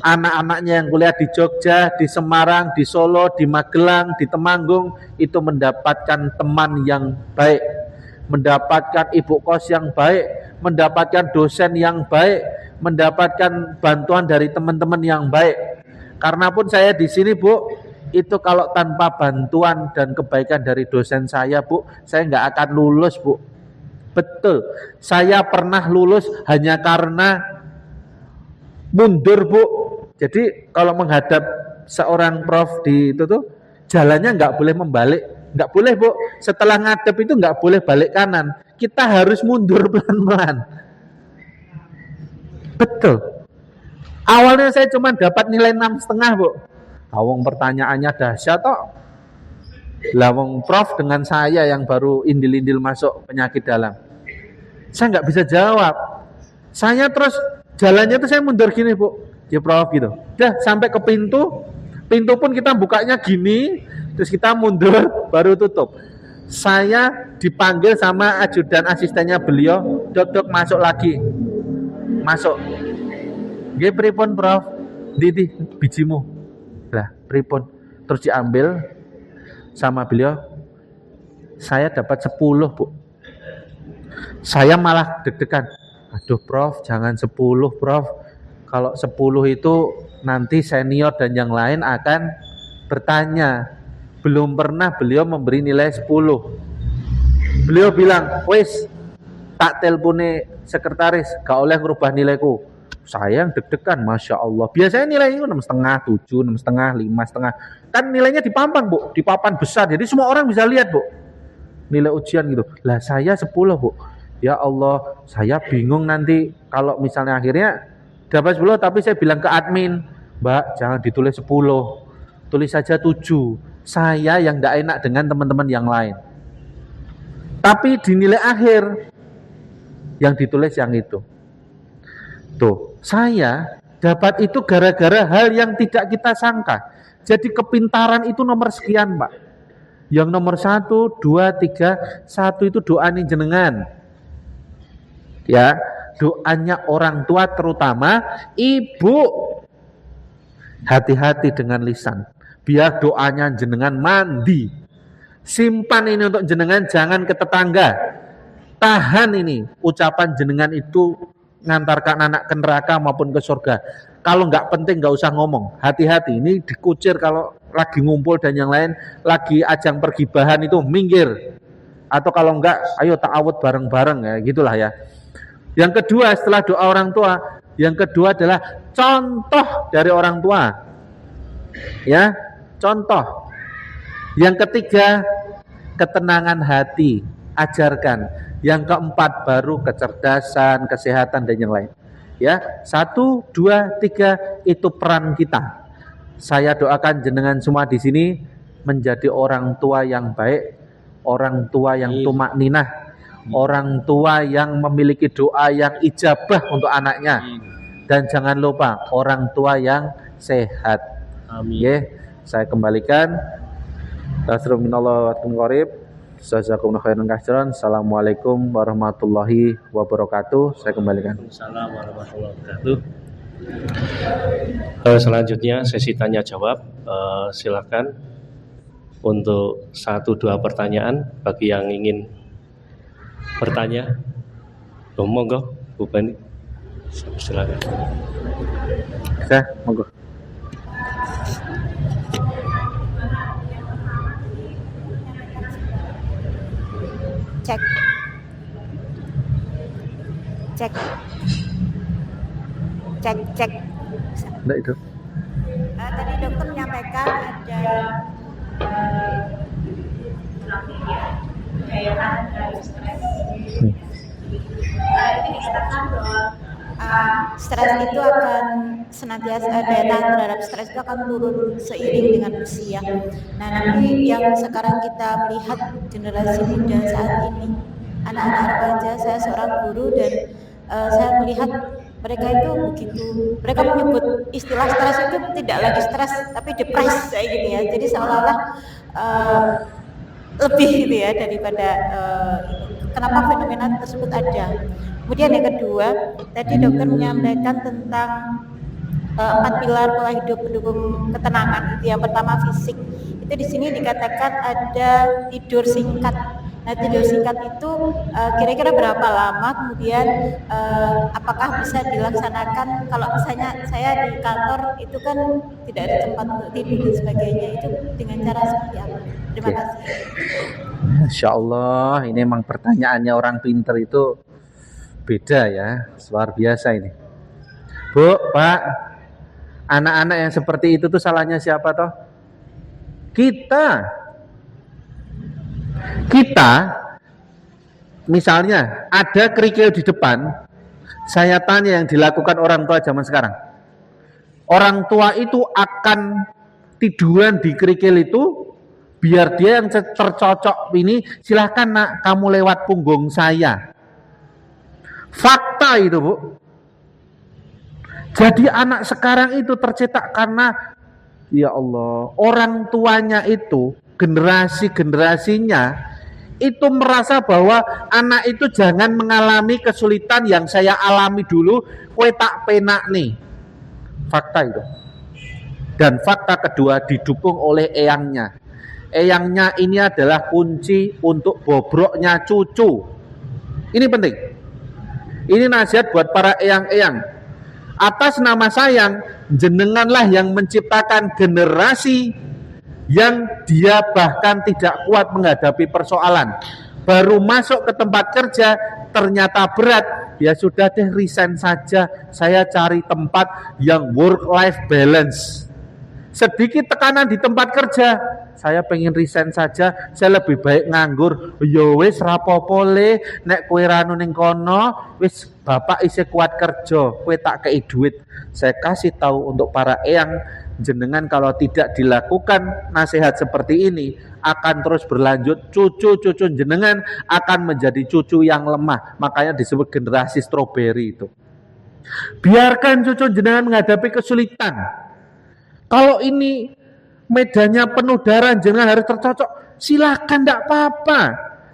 Anak-anaknya yang kuliah di Jogja, di Semarang, di Solo, di Magelang, di Temanggung itu mendapatkan teman yang baik, mendapatkan ibu kos yang baik, mendapatkan dosen yang baik, mendapatkan bantuan dari teman-teman yang baik. Karena pun saya di sini, Bu, itu kalau tanpa bantuan dan kebaikan dari dosen saya, Bu, saya nggak akan lulus, Bu. Betul, saya pernah lulus hanya karena mundur, Bu. Jadi kalau menghadap seorang prof di itu tuh jalannya nggak boleh membalik, nggak boleh, Bu. Setelah ngadep itu nggak boleh balik kanan, kita harus mundur pelan-pelan. Betul. Awalnya saya cuma dapat nilai 6,5, Bu. Awong pertanyaannya dahsyat toh. Lah wong prof dengan saya yang baru indil-indil masuk penyakit dalam, saya nggak bisa jawab. Saya terus jalannya tuh saya mundur gini, Bu. Ya prof gitu. Udah sampai ke pintu pun kita bukanya gini, terus kita mundur baru tutup. Saya dipanggil sama ajudan asistennya beliau, dok masuk lagi. Masuk. Nggih pripun prof? Ndi bijimu. Lah, pripun? Terus diambil sama beliau. Saya dapat 10, Bu. Saya malah deg-degan. Aduh, Prof, jangan 10, Prof. Kalau 10 itu nanti senior dan yang lain akan bertanya. Belum pernah beliau memberi nilai 10. Beliau bilang, "Wis, tak telpone sekretaris, gak oleh ngerubah nilaiku." Saya yang deg-degan, Masya Allah. Biasanya nilainya 6,5, 7, 6,5, 5,5. Kan nilainya dipampang, Bu, di papan besar. Jadi semua orang bisa lihat, Bu, nilai ujian gitu. Lah saya 10, Bu. Ya Allah, saya bingung nanti kalau misalnya akhirnya dapat 10, tapi saya bilang ke admin, Mbak, jangan ditulis 10, tulis saja 7. Saya yang tidak enak dengan teman-teman yang lain. Tapi di nilai akhir yang ditulis yang itu. Tuh, saya dapat itu gara-gara hal yang tidak kita sangka. Jadi kepintaran itu nomor sekian, Pak. Yang nomor 1, 2, 3, 1 itu doa nih jenengan. Ya, doanya orang tua terutama ibu. Hati-hati dengan lisan. Biar doanya jenengan mandi. Simpan ini untuk jenengan, jangan ke tetangga. Tahan ini ucapan jenengan itu ngantarkan anak ke neraka maupun ke surga. Kalau nggak penting nggak usah ngomong. Hati-hati, ini dikucir kalau lagi ngumpul dan yang lain lagi ajang pergibahan itu minggir. Atau kalau enggak, ayo ta'awud bareng-bareng ya, gitulah ya. Yang kedua setelah doa orang tua, yang kedua adalah contoh dari orang tua. Ya, contoh. Yang ketiga, ketenangan hati, ajarkan. Yang keempat baru kecerdasan, kesehatan dan yang lain. Ya, 1, 2, 3 itu peran kita. Saya doakan jenengan semua di sini menjadi orang tua yang baik, orang tua yang tumak ninah, orang tua yang memiliki doa yang ijabah untuk anaknya. Dan jangan lupa orang tua yang sehat. Amin. Ya, saya kembalikan. Assalamualaikum warahmatullahi wabarakatuh. Saya kembalikan. Assalamualaikum warahmatullahi wabarakatuh. Selanjutnya sesi tanya jawab. Silakan untuk 1-2 pertanyaan bagi yang ingin bertanya. Monggo, Bu Bani. Silakan. Saya monggo. Cek. Enggak itu. Tadi dokter menyampaikan ada stres itu akan senantiasa, daya tahan terhadap stres itu akan turun seiring dengan usia. Nah, nanti yang sekarang kita melihat generasi muda saat ini, anak-anak remaja, saya seorang guru dan saya melihat mereka itu begitu, mereka menyebut istilah stres itu tidak lagi stres tapi depres kayak gini ya. Jadi seolah-olah lebih gitu ya daripada kenapa fenomena tersebut ada. Kemudian yang kedua, tadi dokter menyampaikan tentang 4 pilar pola hidup pendukung ketenangan. Itu yang pertama fisik. Itu di sini dikatakan ada tidur singkat. Nah, tidur singkat itu kira-kira berapa lama, kemudian apakah bisa dilaksanakan kalau misalnya saya di kantor itu kan tidak ada tempat untuk tidur dan sebagainya, itu dengan cara seperti apa? Terima kasih. Masya Allah, ini memang pertanyaannya orang pinter itu beda ya, luar biasa ini. Bu, Pak, anak-anak yang seperti itu tuh salahnya siapa toh? Kita misalnya ada kerikil di depan, saya tanya yang dilakukan orang tua zaman sekarang. Orang tua itu akan tiduran di kerikil itu, biar dia yang tercocok ini, silahkan nak kamu lewat punggung saya. Fakta itu, Bu. Jadi anak sekarang itu tercetak karena ya Allah, orang tuanya itu, generasi-generasinya itu merasa bahwa anak itu jangan mengalami kesulitan yang saya alami dulu, kowe tak penak nih. Fakta itu. Dan fakta kedua didukung oleh eyangnya. Eyangnya ini adalah kunci untuk bobroknya cucu. Ini penting. Ini nasihat buat para eyang-eyang. Atas nama sayang, jenenganlah yang menciptakan generasi yang dia bahkan tidak kuat menghadapi persoalan. Baru masuk ke tempat kerja ternyata berat, ya sudah deh resign saja, saya cari tempat yang work life balance. Sedikit tekanan di tempat kerja, saya pengen resign saja, saya lebih baik nganggur. Yo wis rapopo le, nek kowe ranu ning kono, wis bapak isih kuat kerja, kowe tak kei duit. Saya kasih tahu untuk para eyang, jenengan kalau tidak dilakukan nasihat seperti ini akan terus berlanjut, cucu-cucu jenengan akan menjadi cucu yang lemah. Makanya disebut generasi stroberi itu. Biarkan cucu jenengan menghadapi kesulitan. Kalau ini medannya penuh darah, jenengan harus tercocok, silakan, tidak apa-apa.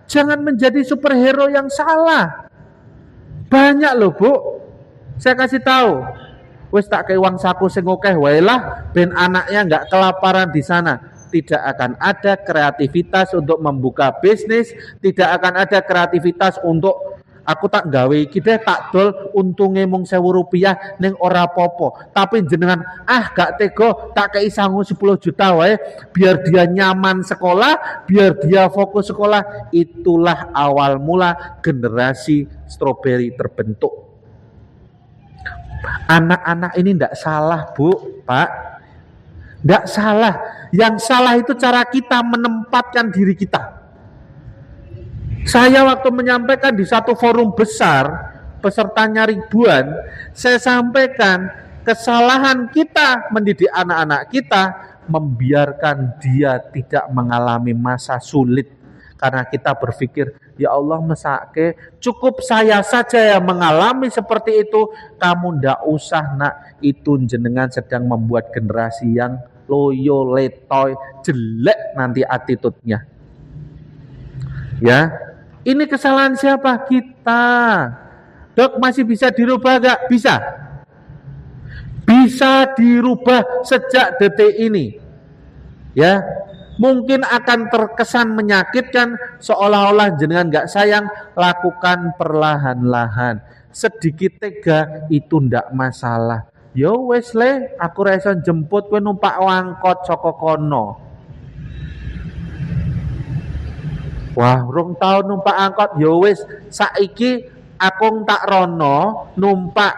Jangan menjadi superhero yang salah. Banyak loh bu, saya kasih tahu. Wes tak kayak uang saku sing akeh wae lah, ben anaknya nggak kelaparan di sana. Tidak akan ada kreativitas untuk membuka bisnis, tidak akan ada kreativitas untuk aku tak gawe iki deh, tak dol untunge mung 1.000 rupiah ning ora popo. Tapi jenengan gak tego tak kei sangu 10 juta wae biar dia nyaman sekolah, biar dia fokus sekolah. Itulah awal mula generasi stroberi terbentuk. Anak-anak ini ndak salah bu, pak, ndak salah. Yang salah itu cara kita menempatkan diri kita. Saya waktu menyampaikan di satu forum besar, pesertanya ribuan, saya sampaikan kesalahan kita mendidik anak-anak kita, membiarkan dia tidak mengalami masa sulit. Karena kita berpikir, ya Allah mesake, cukup saya saja yang mengalami seperti itu, kamu ndak usah nak, itu jenengan sedang membuat generasi yang loyo, letoy, jelek nanti attitude-nya. Ya, ini kesalahan siapa? Kita. Dok, masih bisa dirubah gak? Bisa. Bisa dirubah sejak detik ini. Ya, mungkin akan terkesan menyakitkan, seolah-olah jenengan gak sayang, lakukan perlahan-lahan. Sedikit tega itu ndak masalah. Yo wes le, aku rasa jemput kowe numpak angkot saka kono. Wah, rong tahun numpak angkot, yo wes saiki aku tak rono numpak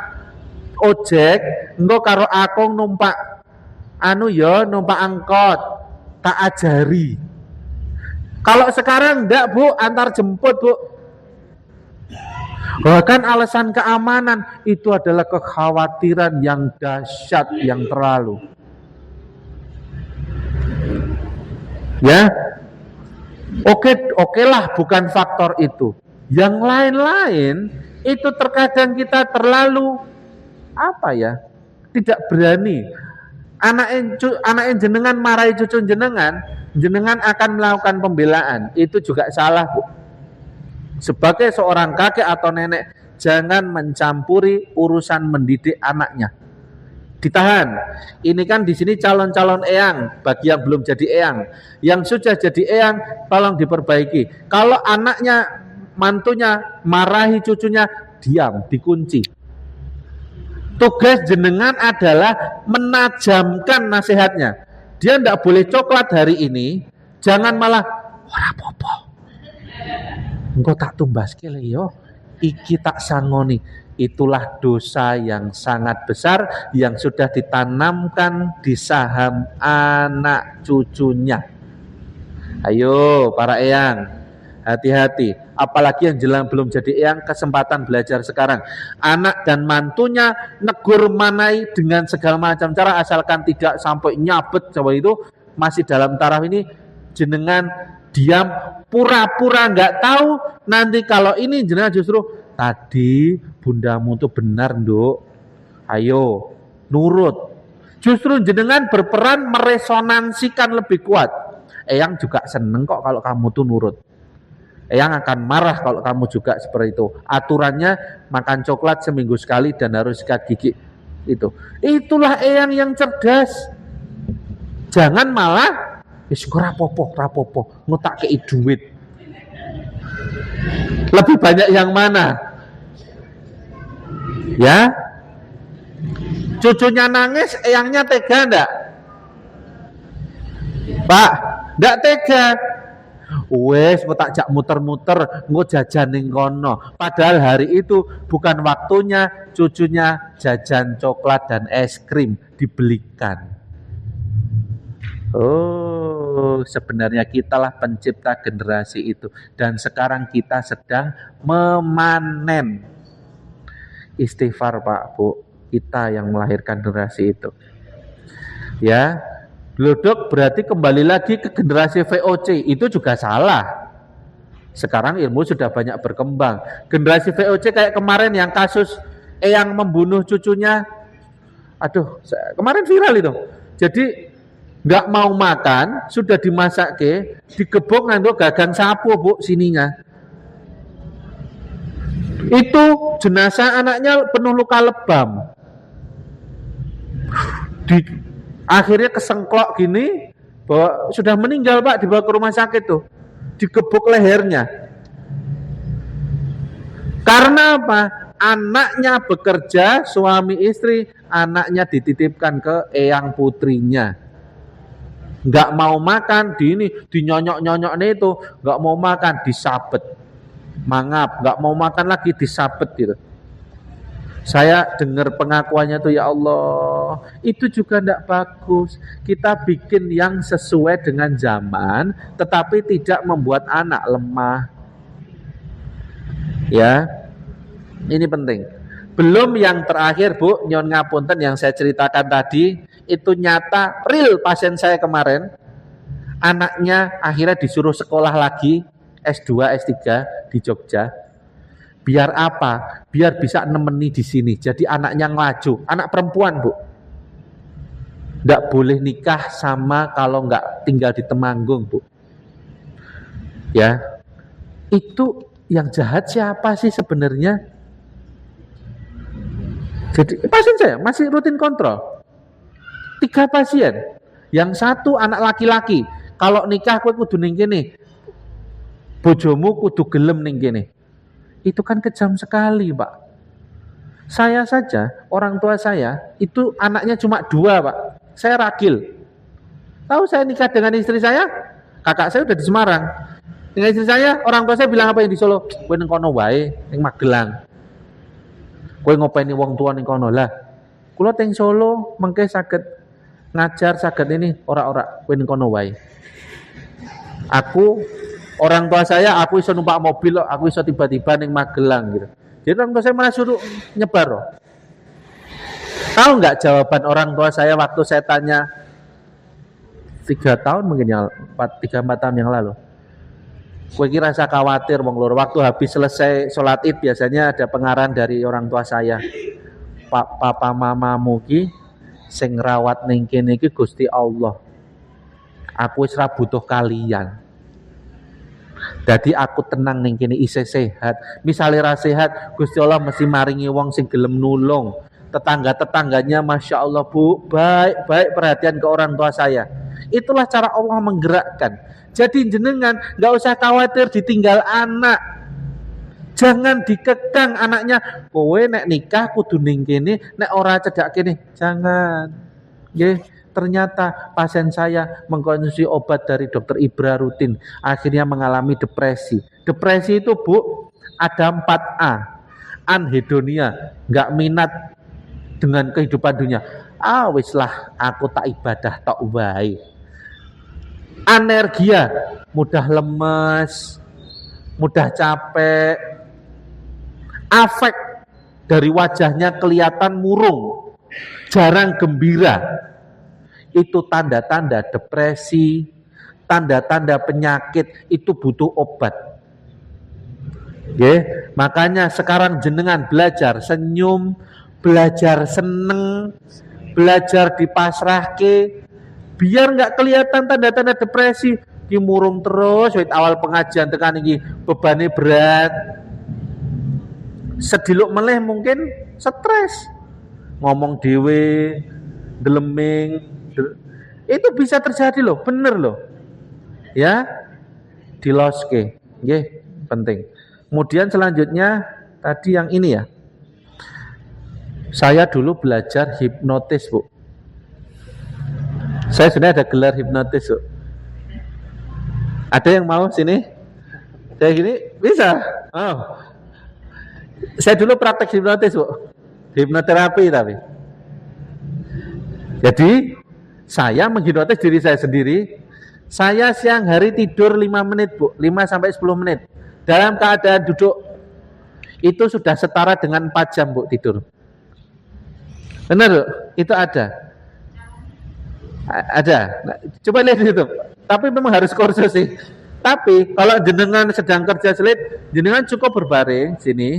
ojek, engko karo aku numpak numpak angkot, tak ajari. Kalau sekarang enggak bu, antar jemput bu. Bahkan alasan keamanan itu adalah kekhawatiran yang dahsyat, yang terlalu. Ya, oke lah, bukan faktor itu. Yang lain-lain itu terkadang kita terlalu tidak berani. Anak jenengan marahi cucu jenengan akan melakukan pembelaan. Itu juga salah bu. Sebagai seorang kakek atau nenek, jangan mencampuri urusan mendidik anaknya. Ditahan. Ini kan di sini calon-calon eyang, bagi yang belum jadi eyang. Yang sudah jadi eyang, tolong diperbaiki. Kalau anaknya, mantunya marahi cucunya, diam, dikunci. Tugas jenengan adalah menajamkan nasihatnya. Dia tidak boleh coklat hari ini, jangan malah ora popo. Engkau tak tumbas kele yo, iki tak sangoni. Itulah dosa yang sangat besar yang sudah ditanamkan di saham anak cucunya. Ayo para eyang, hati-hati. Apalagi yang jelang belum jadi eyang, kesempatan belajar sekarang. Anak dan mantunya negur manai dengan segala macam cara, asalkan tidak sampai nyabet coba itu masih dalam taraf ini, jenengan diam, pura-pura nggak tahu. Nanti kalau ini jenengan justru, tadi bundamu tuh benar nduk, ayo nurut. Justru jenengan berperan meresonansikan lebih kuat. Eyang juga seneng kok kalau kamu tuh nurut. Eyang akan marah kalau kamu juga seperti itu. Aturannya makan coklat seminggu sekali dan harus sikat gigi. Itulah eyang yang cerdas. Jangan malah rapopo, ngutak kei duit. Lebih banyak yang mana? Ya, cucunya nangis, eyangnya tega enggak? Pak, enggak tega. Wes mau tak jak muter-muter engko jajan ning kono. Padahal hari itu bukan waktunya cucunya jajan coklat dan es krim dibelikan. Oh, sebenarnya kitalah pencipta generasi itu dan sekarang kita sedang memanen. Istighfar Pak Bu, kita yang melahirkan generasi itu. Ya, Glodok berarti kembali lagi ke generasi VOC, itu juga salah. Sekarang ilmu sudah banyak berkembang. Generasi VOC kayak kemarin yang kasus yang membunuh cucunya, aduh, kemarin viral itu. Jadi nggak mau makan, sudah dimasak digebok nganggo gagang sapu Bu sininya. Itu jenazah anaknya penuh luka lebam. Akhirnya kesengklok gini, bahwa sudah meninggal Pak, dibawa ke rumah sakit tuh, digebuk lehernya. Karena apa? Anaknya bekerja, suami istri, anaknya dititipkan ke eyang putrinya. Nggak mau makan, dinyonyok-nyonyok nih itu, nggak mau makan, disabet, mangap, nggak mau makan lagi, disabet gitu. Saya dengar pengakuannya tuh, ya Allah, itu juga nggak bagus. Kita bikin yang sesuai dengan zaman, tetapi tidak membuat anak lemah. Ya, ini penting. Belum yang terakhir Bu, nyon ngapunten yang saya ceritakan tadi, itu nyata, real pasien saya kemarin. Anaknya akhirnya disuruh sekolah lagi, S2, S3 di Jogja. Biar apa? Biar bisa nemeni di sini. Jadi anaknya ngelaju, anak perempuan Bu. Nggak boleh nikah sama kalau nggak tinggal di Temanggung Bu. Ya, itu yang jahat siapa sih sebenarnya? Jadi pasien saya masih rutin kontrol. 3 pasien, yang satu anak laki-laki. Kalau nikah kowe kudu ning kene, bojomu kudu gelem ning kene. Itu kan kejam sekali Pak. Saya saja, orang tua saya itu anaknya cuma 2 Pak. Saya ragil. Tahu saya nikah dengan istri saya, kakak saya udah di Semarang. Dengan istri saya, orang tua saya bilang apa yang di Solo? Kowe ning kono wae, ning Magelang. Kowe ngopeni wong tua ning kono lah. Kula teng Solo mengke saged ngajar, saged ini ora-ora kowe ning kono wae. Aku orang tua saya, aku iso numpak mobil, aku iso tiba-tiba ning Magelang gitu. Jadi orang tua saya malah suruh nyebar loh. Tahu nggak jawaban orang tua saya waktu saya tanya 3 tahun mungkin ya, 3-4 tahun yang lalu. Kowe kira saya khawatir wong loro. Waktu habis selesai sholat Id biasanya ada pengarahan dari orang tua saya. Pak, papa mamamu ki sing ngrawat ning kene iki Gusti Allah. Aku wis ra butuh kalian. Jadi aku tenang ning kene isih sehat. Misale ra sehat, Gusti Allah mesti maringi wong sing gelem nulung. Tetangga-tetangganya Masya Allah Bu, baik perhatian ke orang tua saya. Itulah cara Allah menggerakkan. Jadi jenengan nggak usah khawatir ditinggal anak. Jangan dikekang anaknya. Kowe nek nikah kudu ning kene, nek ora cedak kene. Jangan. Nggih, ternyata pasien saya mengkonsumsi obat dari dokter Ibra rutin, akhirnya mengalami depresi. Depresi itu Bu, ada 4A. Anhedonia, nggak minat dengan kehidupan dunia. Wis lah, aku tak ibadah tok wae. Anergia, mudah lemes, mudah capek. Afek dari wajahnya kelihatan murung, jarang gembira. Itu tanda-tanda depresi, tanda-tanda penyakit, itu butuh obat. Makanya sekarang jenengan belajar senyum, belajar seneng, belajar dipasrahke, biar nggak kelihatan tanda-tanda depresi. Ki murung terus, wit awal pengajian tekan iki bebane berat. Sediluk meleh mungkin stres, ngomong dhewe, geleming, itu bisa terjadi loh, bener loh. Ya, diloske, nggih, penting. Kemudian selanjutnya tadi yang ini ya. Saya dulu belajar hipnotis, Bu. Saya sebenarnya ada gelar hipnotis, Bu. Ada yang mau sini? Kayak gini bisa. Oh. Saya dulu praktek hipnotis, Bu. Hipnoterapi tapi. Jadi saya menghipnotis diri saya sendiri. Saya siang hari tidur 5 menit, Bu. 5 sampai 10 menit. Dalam keadaan duduk. Itu sudah setara dengan 4 jam, Bu, tidur. Benar, Bu? Itu ada. Ada. Nah, coba lihat di YouTube. Tapi memang harus kursus sih. Tapi kalau jenengan sedang kerja sulit, jenengan cukup berbaring sini,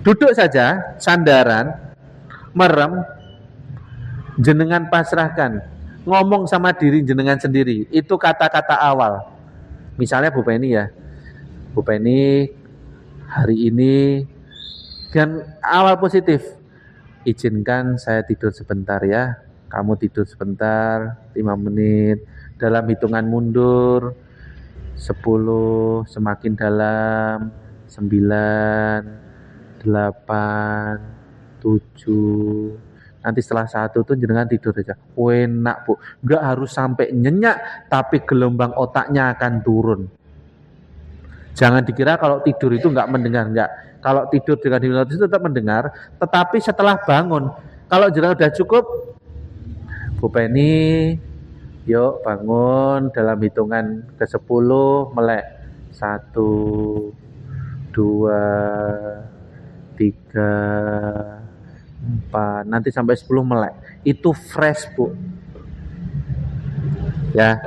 duduk saja, sandaran, merem, jenengan pasrahkan, ngomong sama diri jenengan sendiri. Itu kata-kata awal. Misalnya Bu Penny ya, Bu Penny hari ini kan awal positif. Izinkan saya tidur sebentar ya. Kamu tidur sebentar, 5 menit. Dalam hitungan mundur, 10, semakin dalam, 9, 8, 7. Nanti setelah 1 tuh jenengan tidur aja. Enak, Bu. Enggak harus sampai nyenyak, tapi gelombang otaknya akan turun. Jangan dikira kalau tidur itu enggak mendengar, enggak. Kalau tidur dengan hipnotis itu tetap mendengar, tetapi setelah bangun, kalau jenengan udah cukup, Bu Penny, yuk bangun dalam hitungan ke-10 melek. 1, 2, 3, 4, nanti sampai 10 melek. Itu fresh, Bu. Ya,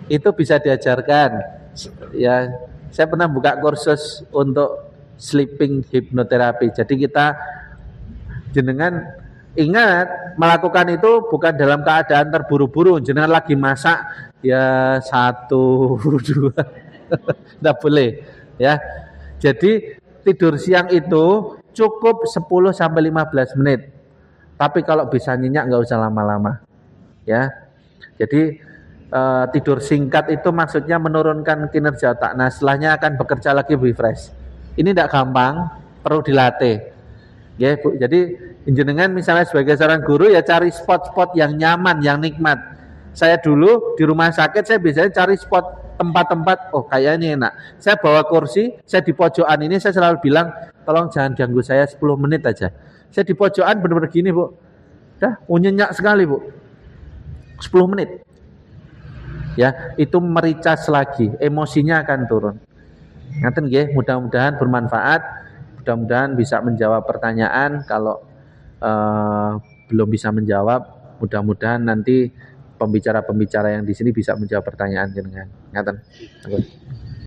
itu bisa diajarkan. Ya, saya pernah buka kursus untuk sleeping hipnoterapi. Jadi kita jenengan ingat melakukan itu bukan dalam keadaan terburu-buru. Jenengan lagi masak ya 1, 2, tidak boleh ya. Jadi tidur siang itu cukup 10 sampai 15 menit. Tapi kalau bisa nyenyak nggak usah lama-lama ya. Jadi tidur singkat itu maksudnya menurunkan kinerja otak. Nah, setelahnya akan bekerja lagi lebih fresh. Ini tidak gampang, perlu dilatih. Ya, Bu. Jadi jenengan misalnya sebagai seorang guru ya cari spot-spot yang nyaman, yang nikmat. Saya dulu di rumah sakit saya biasanya cari spot tempat-tempat, oh kayaknya enak. Saya bawa kursi, saya di pojokan ini saya selalu bilang, tolong jangan ganggu saya 10 menit aja. Saya di pojokan benar-benar gini, Bu. Dah, nyenyak sekali, Bu. 10 menit. Ya, itu mericas lagi, emosinya akan turun. Ngaten nggih, mudah-mudahan bermanfaat. Mudah-mudahan bisa menjawab pertanyaan. Kalau belum bisa menjawab, mudah-mudahan nanti pembicara-pembicara yang di sini bisa menjawab pertanyaan jenengan. Ngaten.